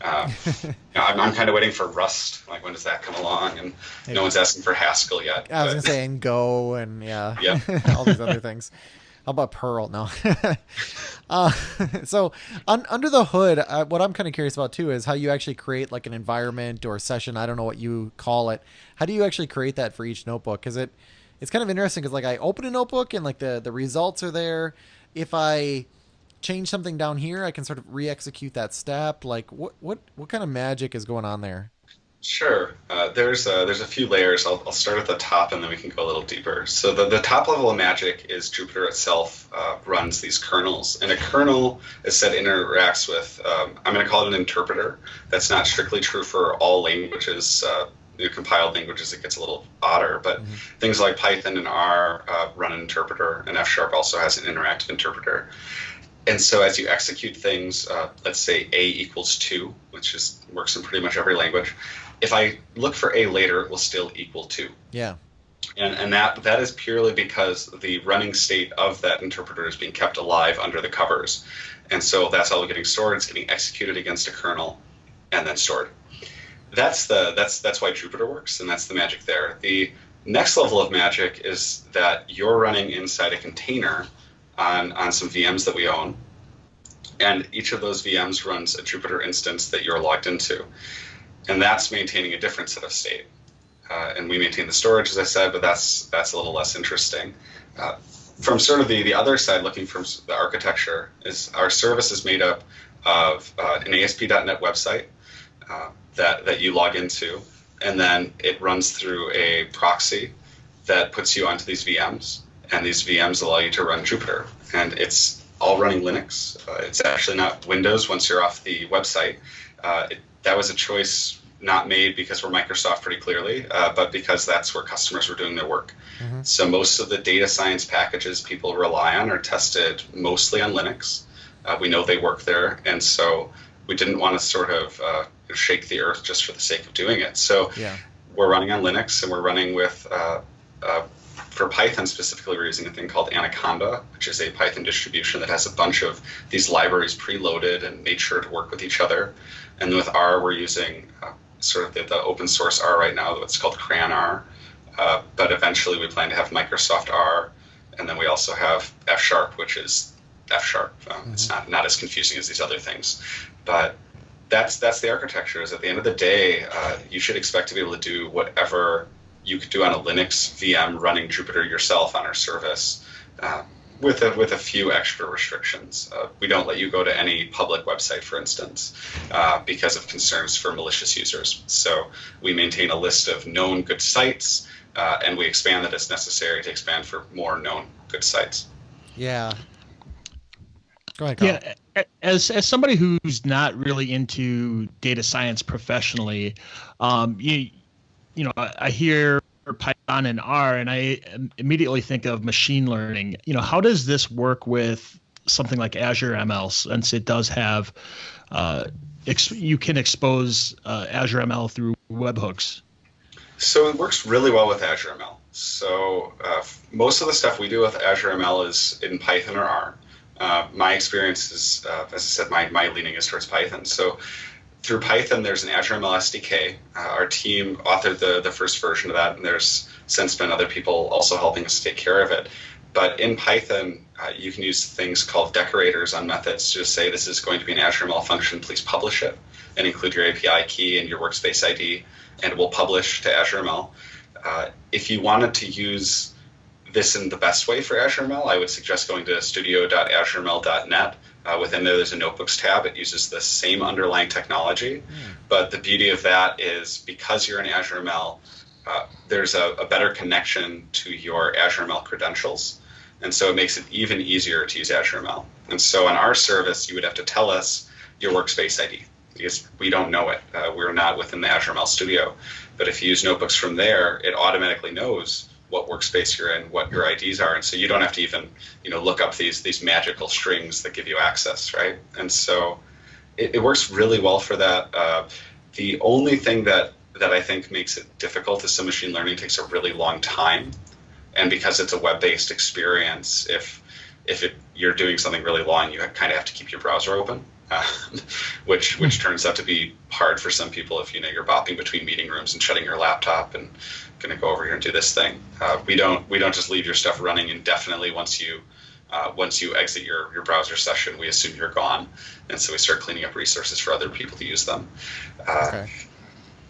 C: I'm kind of waiting for Rust. Like, when does that come along? And no one's asking for Haskell yet.
A: I was going to say, and Go, and
C: yeah.
A: all these other things. How about Perl? No. So under the hood, what I'm kind of curious about too is how you actually create like an environment or a session. I don't know what you call it. How do you actually create that for each notebook? Because it's kind of interesting because like I open a notebook and like the results are there. If I change something down here, I can sort of re-execute that step. Like what kind of magic is going on there?
C: Sure. There's a few layers. I'll start at the top and then we can go a little deeper. So the top level of magic is Jupyter itself runs these kernels. And a kernel, as said, interacts with, I'm going to call it an interpreter. That's not strictly true for all languages. Compiled languages, it gets a little odder, but things like Python and R run an interpreter, and F# also has an interactive interpreter. And so as you execute things, let's say A equals 2, which works in pretty much every language. If I look for A later, it will still equal 2.
A: Yeah.
C: And that is purely because the running state of that interpreter is being kept alive under the covers. And so that's all getting stored. It's getting executed against a kernel and then stored. That's why Jupyter works, and that's the magic there. The next level of magic is that you're running inside a container on some VMs that we own, and each of those VMs runs a Jupyter instance that you're logged into, and that's maintaining a different set of state. And we maintain the storage, as I said, but that's a little less interesting. From sort of the other side, looking from the architecture, is our service is made up of an ASP.NET website that you log into, and then it runs through a proxy that puts you onto these VMs, and these VMs allow you to run Jupyter. And it's all running Linux. It's actually not Windows once you're off the website. That was a choice not made because we're Microsoft pretty clearly, but because that's where customers were doing their work. So most of the data science packages people rely on are tested mostly on Linux. We know they work there, and so we didn't want to sort of shake the earth just for the sake of doing it. So we're running on Linux, and we're running with, for Python specifically, we're using a thing called Anaconda, which is a Python distribution that has a bunch of these libraries preloaded and made sure to work with each other. And with R, we're using sort of the open source R right now, what's called Crayon R. But eventually we plan to have Microsoft R, and then we also have F#, which is F#. It's not as confusing as these other things. But that's the architecture. Is at the end of the day, you should expect to be able to do whatever you could do on a Linux VM running Jupyter yourself on our service, with a few extra restrictions. We don't let you go to any public website, for instance, because of concerns for malicious users. So we maintain a list of known good sites, and we expand that as necessary to expand for more known good sites.
A: Yeah. Go ahead, Colin.
B: Yeah, as somebody who's not really into data science professionally, you know, I hear Python and R, and I immediately think of machine learning. You know, how does this work with something like Azure ML, since it does have, you can expose Azure ML through webhooks?
C: So it works really well with Azure ML. So most of the stuff we do with Azure ML is in Python or R. My experience is, as I said, my leaning is towards Python. So through Python, there's an Azure ML SDK. Our team authored the first version of that, and there's since been other people also helping us take care of it. But in Python, you can use things called decorators on methods to just say, this is going to be an Azure ML function, please publish it, and include your API key and your workspace ID, and it will publish to Azure ML. If you wanted to use this in the best way for Azure ML, I would suggest going to studio.azureml.net. Within there's a Notebooks tab. It uses the same underlying technology, but the beauty of that is because you're in Azure ML, there's a better connection to your Azure ML credentials, and so it makes it even easier to use Azure ML. And so on our service, you would have to tell us your workspace ID, because we don't know it. We're not within the Azure ML Studio. But if you use Notebooks from there, it automatically knows what workspace you're in, what your IDs are, and so you don't have to even, look up these magical strings that give you access, right? And so it works really well for that. The only thing that I think makes it difficult is some machine learning takes a really long time, and because it's a web-based experience, if you're doing something really long, you kind of have to keep your browser open. Which turns out to be hard for some people if you're bopping between meeting rooms and shutting your laptop and going to go over here and do this thing. We don't just leave your stuff running indefinitely. Once you exit your browser session, we assume you're gone, and so we start cleaning up resources for other people to use them.
A: Okay.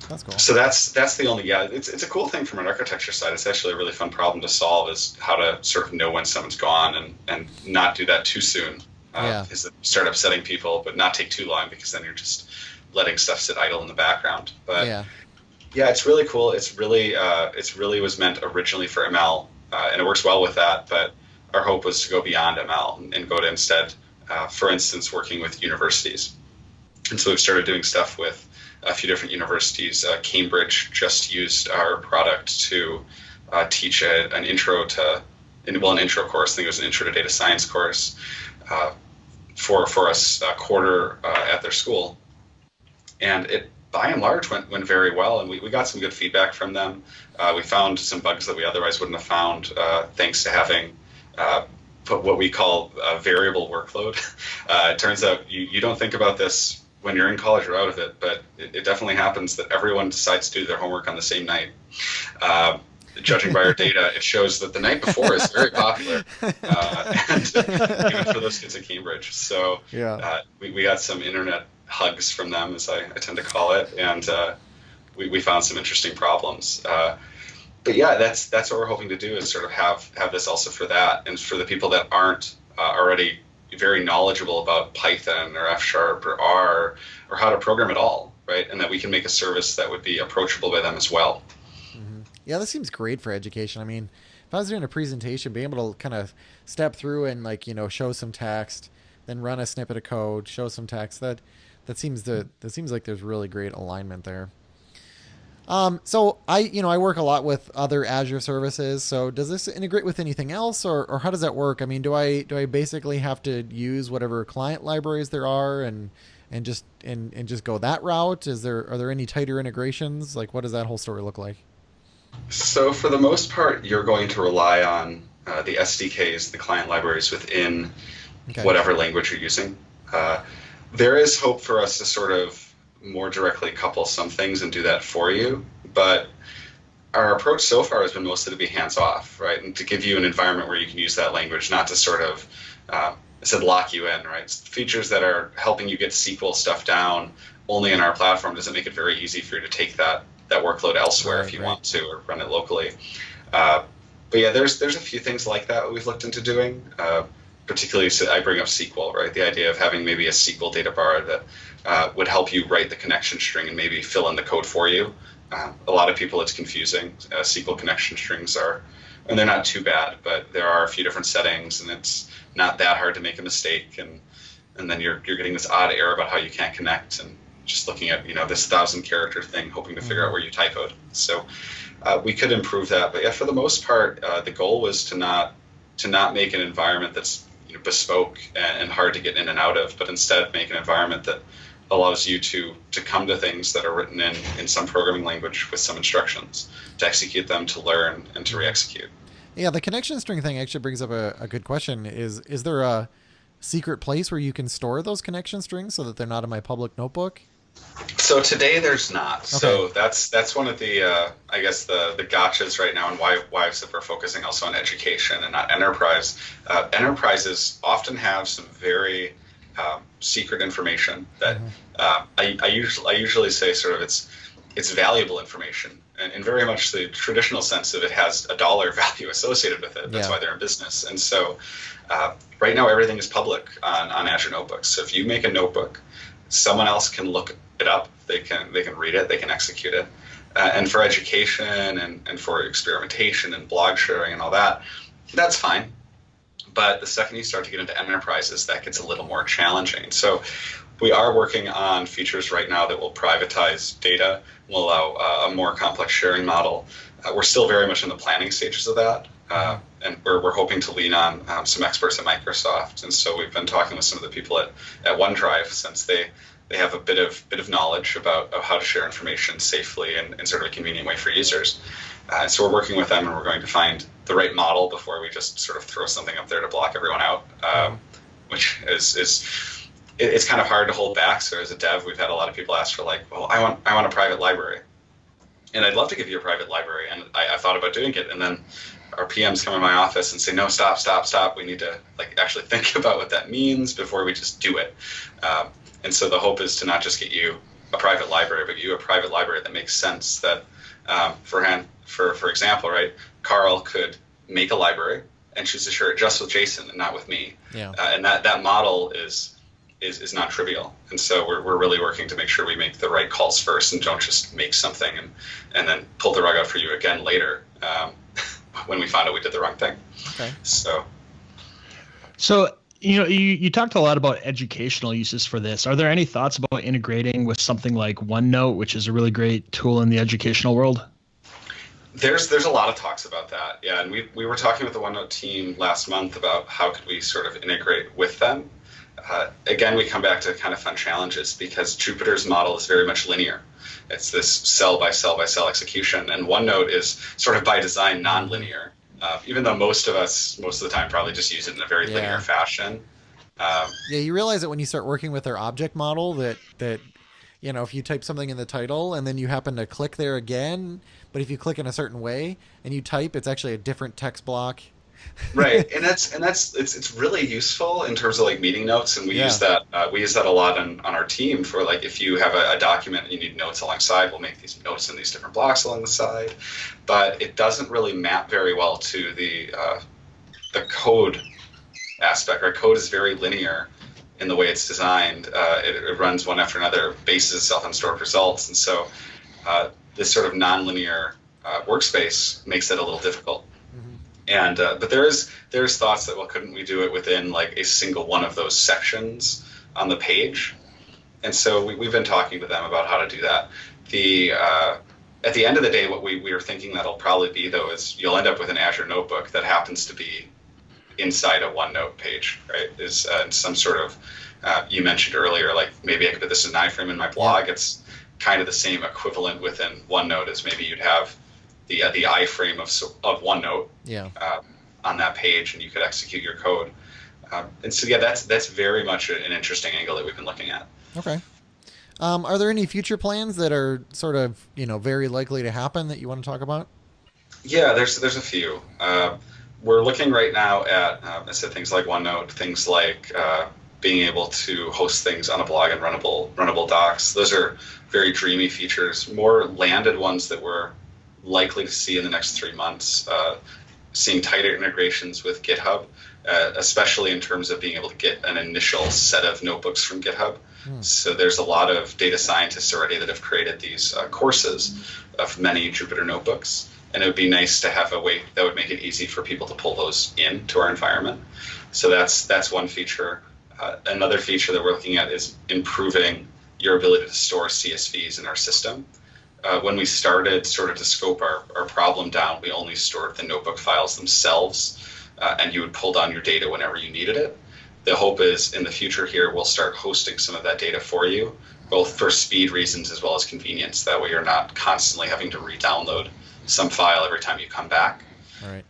A: That's cool.
C: So that's the only, it's a cool thing from an architecture side. It's actually a really fun problem to solve, is how to sort of know when someone's gone and not do that too soon. Is that start upsetting people, but not take too long, because then you're just letting stuff sit idle in the background. But yeah, it's really cool. It's really was meant originally for ML, and it works well with that. But our hope was to go beyond ML and go to instead, for instance, working with universities. And so we've started doing stuff with a few different universities. Cambridge just used our product to teach an intro course. I think it was an intro to data science course for us a quarter at their school, and it by and large went very well, and we got some good feedback from them. We found some bugs that we otherwise wouldn't have found, thanks to having put what we call a variable workload. It turns out you don't think about this when you're in college or out of it, but it definitely happens that everyone decides to do their homework on the same night. Judging by our data, it shows that the night before is very popular, and even for those kids at Cambridge. So we got some internet hugs from them, as I tend to call it, and we found some interesting problems. But yeah, that's what we're hoping to do, is sort of have this also for that, and for the people that aren't already very knowledgeable about Python or F# or R or how to program at all, right? And that we can make a service that would be approachable by them as well.
A: Mm-hmm. Yeah, this seems great for education. I mean, if I was doing a presentation, being able to kind of step through and show some text, then run a snippet of code, show some text, that seems like there's really great alignment there. So I work a lot with other Azure services. So does this integrate with anything else, or how does that work? I mean, do I basically have to use whatever client libraries there are and just go that route? Are there any tighter integrations? Like, what does that whole story look like?
C: So for the most part, you're going to rely on the SDKs, the client libraries within whatever language you're using. There is hope for us to sort of more directly couple some things and do that for you, but our approach so far has been mostly to be hands-off, right? And to give you an environment where you can use that language, not to sort of, lock you in, right? Features that are helping you get SQL stuff down only in our platform doesn't make it very easy for you to take that workload elsewhere if you want to, or run it locally. But yeah, there's a few things like that we've looked into doing. Particularly, so I bring up SQL, right? The idea of having maybe a SQL data bar that would help you write the connection string and maybe fill in the code for you. A lot of people, it's confusing. SQL connection strings and they're not too bad, but there are a few different settings, and it's not that hard to make a mistake. And then you're getting this odd error about how you can't connect, and just looking at this 1,000-character thing, hoping to figure out where you typoed. So we could improve that, but yeah, for the most part, the goal was to not make an environment that's bespoke and hard to get in and out of, but instead make an environment that allows you to come to things that are written in some programming language with some instructions, to execute them, to learn, and to re-execute.
A: Yeah, the connection string thing actually brings up a good question. Is there a secret place where you can store those connection strings so that they're not in my public notebook?
C: So today there's not. Okay. So that's one of the I guess the gotchas right now, and why I've said we're focusing also on education and not enterprise. Enterprises often have some very secret information that I usually say sort of it's valuable information, and in very much the traditional sense of it has a dollar value associated with it. That's why they're in business. And so right now everything is public on Azure Notebooks. So if you make a notebook, someone else can look it up. They can read it. They can execute it. And for education and for experimentation and blog sharing and all that, that's fine. But the second you start to get into enterprises, that gets a little more challenging. So we are working on features right now that will privatize data, will allow a more complex sharing model. We're still very much in the planning stages of that. And we're hoping to lean on some experts at Microsoft. And so we've been talking with some of the people at OneDrive, since they have a bit of knowledge about how to share information safely and sort of a convenient way for users. So we're working with them, and we're going to find the right model before we just sort of throw something up there to block everyone out, which it's kind of hard to hold back. So as a dev, we've had a lot of people ask for I want a private library. And I'd love to give you a private library. And I thought about doing it, and then our PMs come in my office and say, no, stop. We need to actually think about what that means before we just do it. And so the hope is to not just get you a private library, but you a private library that makes sense. That for example, right, Carl could make a library and choose to share it just with Jason and not with me.
A: Yeah.
C: And that model is non-trivial. And so we're really working to make sure we make the right calls first and don't just make something and then pull the rug out for you again later when we found out we did the wrong thing.
A: Okay.
C: So
B: you talked a lot about educational uses for this. Are there any thoughts about integrating with something like OneNote, which is a really great tool in the educational world?
C: There's a lot of talks about that. Yeah, and we were talking with the OneNote team last month about how could we sort of integrate with them. Again, we come back to kind of fun challenges because Jupyter's model is very much linear. It's this cell by cell by cell execution, and OneNote is sort of by design non-linear. Even though most of the time probably just use it in a very linear fashion.
A: You realize that when you start working with their object model that if you type something in the title and then you happen to click there again, but if you click in a certain way and you type, it's actually a different text block.
C: Right, and it's really useful in terms of like meeting notes, and we use that a lot on our team for like if you have a document and you need notes alongside, we'll make these notes in these different blocks along the side, but it doesn't really map very well to the code aspect. Our code is very linear in the way it's designed. It runs one after another, bases itself on stored results, and so this sort of non-linear workspace makes it a little difficult. And but there's thoughts that, well, couldn't we do it within like a single one of those sections on the page? And so we've been talking to them about how to do that. At the end of the day, what we are thinking that'll probably be, though, is you'll end up with an Azure Notebook that happens to be inside a OneNote page, right? Is some sort of, you mentioned earlier, like maybe I could put this in an iframe in my blog. Yeah. It's kind of the same equivalent within OneNote as maybe you'd have the iframe of OneNote on that page, and you could execute your code. And so, that's very much an interesting angle that we've been looking at.
A: Okay. Are there any future plans that are sort of, very likely to happen that you want to talk about? Yeah,
C: there's a few. We're looking right now at, I said, things like OneNote, things like being able to host things on a blog and runnable docs. Those are very dreamy features, more landed ones that we're likely to see in the next 3 months. Seeing tighter integrations with GitHub, especially in terms of being able to get an initial set of notebooks from GitHub. So there's a lot of data scientists already that have created these courses of many Jupyter notebooks, and it would be nice to have a way that would make it easy for people to pull those into our environment. So that's one feature. Another feature that we're looking at is improving your ability to store CSVs in our system. When we started sort of to scope our problem down, we only stored the notebook files themselves, and you would pull down your data whenever you needed it. The hope is in the future here, we'll start hosting some of that data for you, both for speed reasons as well as convenience. That way you're not constantly having to re-download some file every time you come back.
A: All right.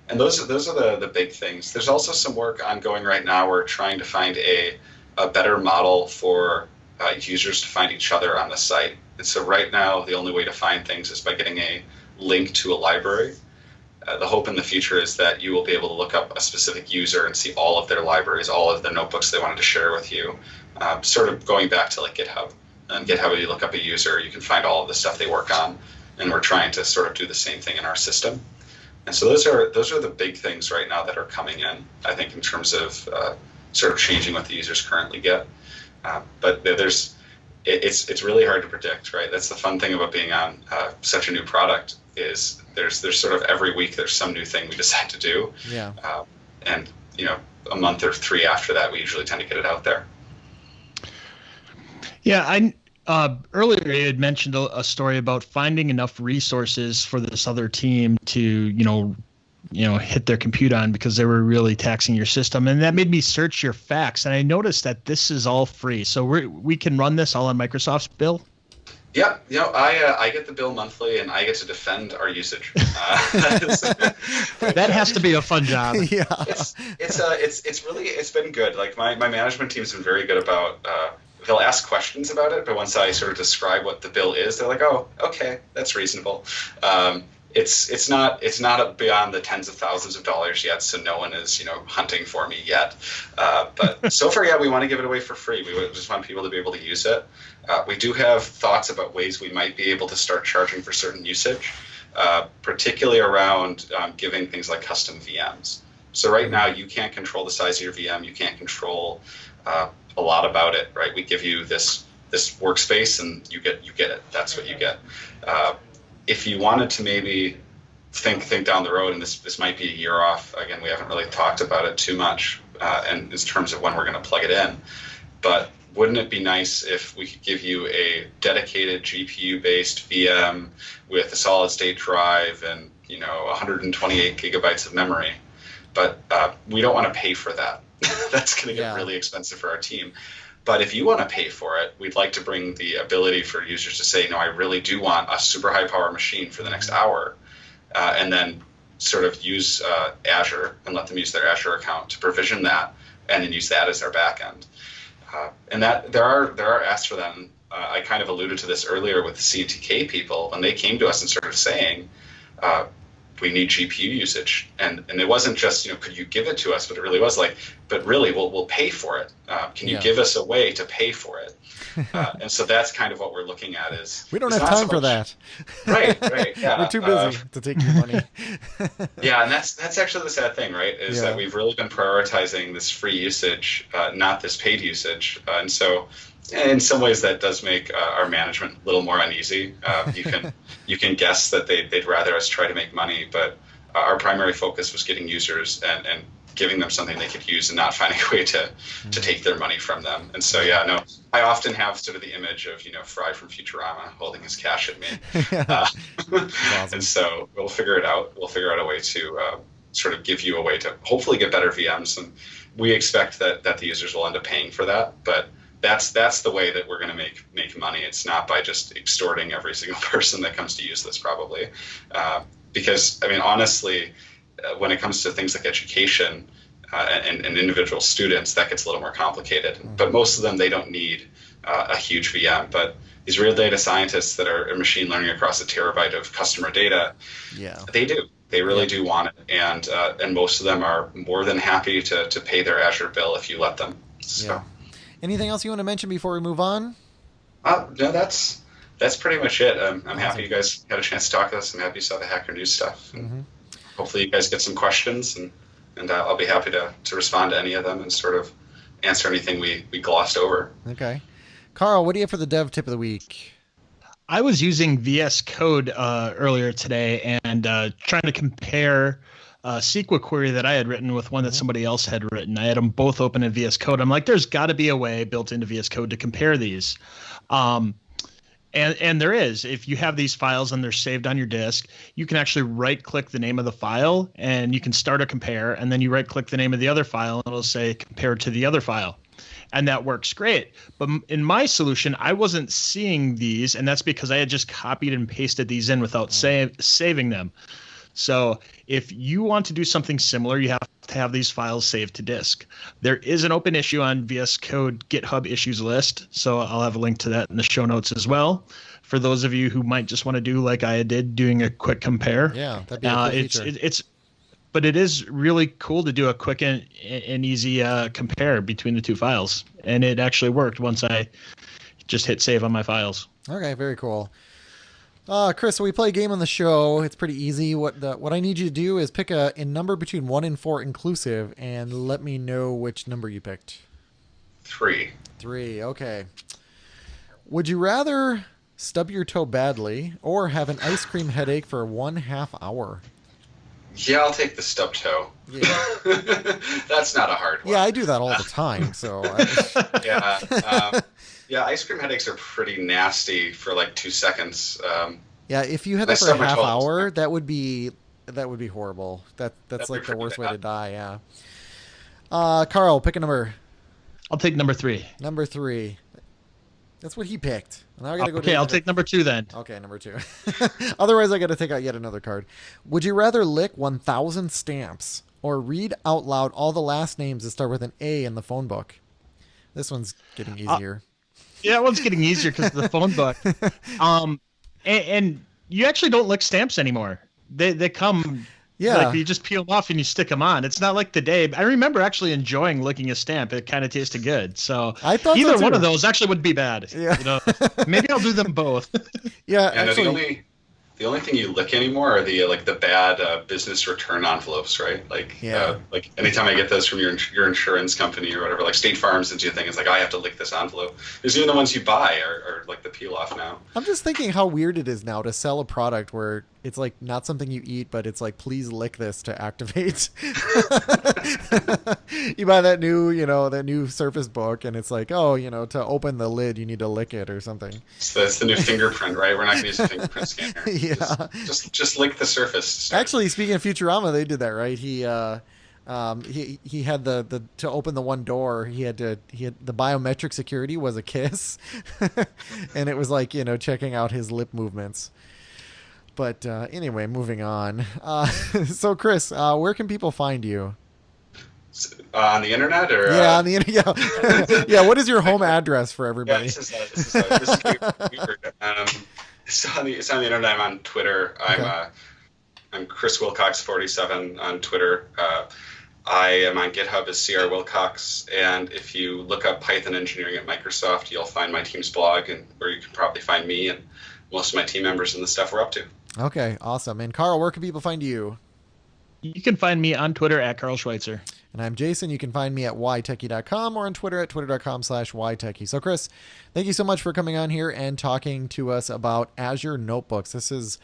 C: And those are the big things. There's also some work ongoing right now. We're trying to find a better model for users to find each other on the site. And so right now, the only way to find things is by getting a link to a library. The hope in the future is that you will be able to look up a specific user and see all of their libraries, all of the notebooks they wanted to share with you, sort of going back to like GitHub. And GitHub, you look up a user, you can find all of the stuff they work on, and we're trying to sort of do the same thing in our system. And so those are the big things right now that are coming in, I think, in terms of sort of changing what the users currently get. But it's really hard to predict, right? That's the fun thing about being on such a new product is there's sort of every week there's some new thing we decide to do.
A: Yeah.
C: And a month or 3 after that, we usually tend to get it out there.
B: Yeah, earlier you had mentioned a story about finding enough resources for this other team to hit their compute on because they were really taxing your system, and that made me search your facts, and I noticed that this is all free, so we can run this all on Microsoft's bill.
C: Yeah, I get the bill monthly, and I get to defend our usage.
B: That has to be a fun job.
A: Yeah,
C: it's been good. Like my management team's been very good about. They'll ask questions about it, but once I sort of describe what the bill is, they're like, "Oh, okay, that's reasonable." it's not beyond the tens of thousands of dollars yet, so no one is hunting for me yet. But so far, yeah, we want to give it away for free. We just want people to be able to use it. We do have thoughts about ways we might be able to start charging for certain usage, particularly around giving things like custom VMs. So right now, you can't control the size of your VM. You can't control a lot about it, right? We give you this workspace, and you get it. That's what you get. If you wanted to maybe think down the road, and this might be a year off. Again, we haven't really talked about it too much, and in terms of when we're going to plug it in. But wouldn't it be nice if we could give you a dedicated GPU-based VM with a solid-state drive and 128 gigabytes of memory? But we don't want to pay for that. That's going to get really expensive for our team. But if you want to pay for it, we'd like to bring the ability for users to say, no, I really do want a super high-power machine for the next hour, and then sort of use Azure and let them use their Azure account to provision that, and then use that as their backend. And that there are asks for them. I kind of alluded to this earlier with the CNTK people when they came to us and started saying, we need GPU usage, and it wasn't just could you give it to us, but it really was like, but really we'll pay for it. Can you give us a way to pay for it? And so that's kind of what we're looking at. Is
A: we don't have time for that.
C: Right. Yeah,
A: we're too busy to take your money.
C: Yeah, and that's actually the sad thing, right? Is that we've really been prioritizing this free usage, not this paid usage, and so. In some ways, that does make our management a little more uneasy. You can guess that they'd rather us try to make money, but our primary focus was getting users and giving them something they could use and not finding a way to take their money from them. And so, I often have sort of the image of Fry from Futurama holding his cash at me. Awesome. And so we'll figure it out. We'll figure out a way to sort of give you a way to hopefully get better VMs, and we expect that the users will end up paying for that, but. That's the way that we're going to make money. It's not by just extorting every single person that comes to use this, probably, because honestly, when it comes to things like education and individual students, that gets a little more complicated. But most of them, they don't need a huge VM. But these real data scientists that are machine learning across a terabyte of customer data, they do. They really do want it, and most of them are more than happy to pay their Azure bill if you let them. So.
A: Yeah. Anything else you want to mention before we move on?
C: No, that's pretty much it. I'm happy you guys had a chance to talk to us. I'm happy you saw the Hacker News stuff. Hopefully you guys get some questions, and I'll be happy to respond to any of them and sort of answer anything we glossed over. Okay.
A: Carl, what do you have for the dev tip of the week?
B: I was using VS Code earlier today and trying to compare a SQL query that I had written with one that somebody else had written. I had them both open in VS Code. I'm like, there's got to be a way built into VS Code to compare these. And there is. If you have these files and they're saved on your disk, you can actually right-click the name of the file, and you can start a compare, and then you right-click the name of the other file, and it'll say compare to the other file. And that works great. But in my solution, I wasn't seeing these, and that's because I had just copied and pasted these in without saving them. So if you want to do something similar, you have to have these files saved to disk. There is an open issue on VS Code GitHub issues list, so I'll have a link to that in the show notes as well. For those of you who might just want to do like I did, doing a quick compare.
A: Yeah, that'd be a cool feature.
B: But it is really cool to do a quick and easy compare between the two files. And it actually worked once I just hit save on my files.
A: Okay, very cool. Chris, so we play a game on the show. It's pretty easy. What I need you to do is pick a number between 1 and 4 inclusive, and let me know which number you picked.
C: 3.
A: 3, okay. Would you rather stub your toe badly or have an ice cream headache for 1/2 hour?
C: Yeah, I'll take the stub toe. Yeah. That's not a hard one.
A: Yeah, I do that all the time. So.
C: Yeah, ice cream headaches are pretty nasty for like 2 seconds.
A: Yeah, if you had that for a half hour, that would be horrible. That's like the worst way to die. Yeah. Carl, pick a number.
B: I'll take number 3.
A: Number 3. That's what he picked. Now I gotta go.
B: Okay, I'll take number 2 then.
A: Okay, number 2. Otherwise, I got to take out yet another card. Would you rather lick 1,000 stamps or read out loud all the last names that start with an A in the phone book? This one's getting easier.
B: Yeah, that one's getting easier because of the phone book. And you actually don't lick stamps anymore. They come.
A: Yeah.
B: Like you just peel them off and you stick them on. It's not like the day. I remember actually enjoying licking a stamp. It kind of tasted good. So
A: I thought
B: either
A: so
B: one
A: too.
B: of those actually would be bad.
A: Yeah.
B: You know, maybe I'll do them both.
A: Yeah.
C: And
A: Actually,
C: the only thing you lick anymore are the bad business return envelopes, right? Like anytime I get those from your insurance company or whatever, like State Farm sends you a thing, it's like I have to lick this envelope. Because even the ones you buy are like the peel off now.
A: I'm just thinking how weird it is now to sell a product where it's like not something you eat, but it's like, please lick this to activate. You buy that new Surface Book, and it's like, oh, to open the lid, you need to lick it or something.
C: So that's the new fingerprint, right? We're not going to use a fingerprint scanner.
A: Yeah.
C: Just lick the surface.
A: Actually, speaking of Futurama, they did that, right? He had the to open the one door, he had the biometric security was a kiss. And it was like, checking out his lip movements. But anyway, moving on. So Chris, where can people find you?
C: On the internet, or
A: yeah, on the internet. Yeah. What is your home address for everybody?
C: Yeah, this is weird. It's on the internet. I'm on Twitter.
A: Okay.
C: I'm Chris Wilcox 47 on Twitter. I am on GitHub as CR Wilcox, and if you look up Python engineering at Microsoft, you'll find my team's blog, and where you can probably find me and most of my team members and the stuff we're up to.
A: Okay, awesome. And Carl, where can people find you?
B: You can find me on Twitter at Carl Schweitzer.
A: And I'm Jason. You can find me at ytechie.com or on Twitter at twitter.com/ytechie. So Chris, thank you so much for coming on here and talking to us about Azure Notebooks. This is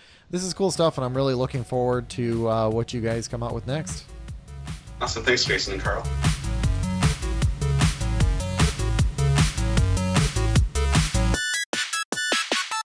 A: cool stuff, and I'm really looking forward to what you guys come out with next.
C: Awesome. Thanks, Jason and Carl.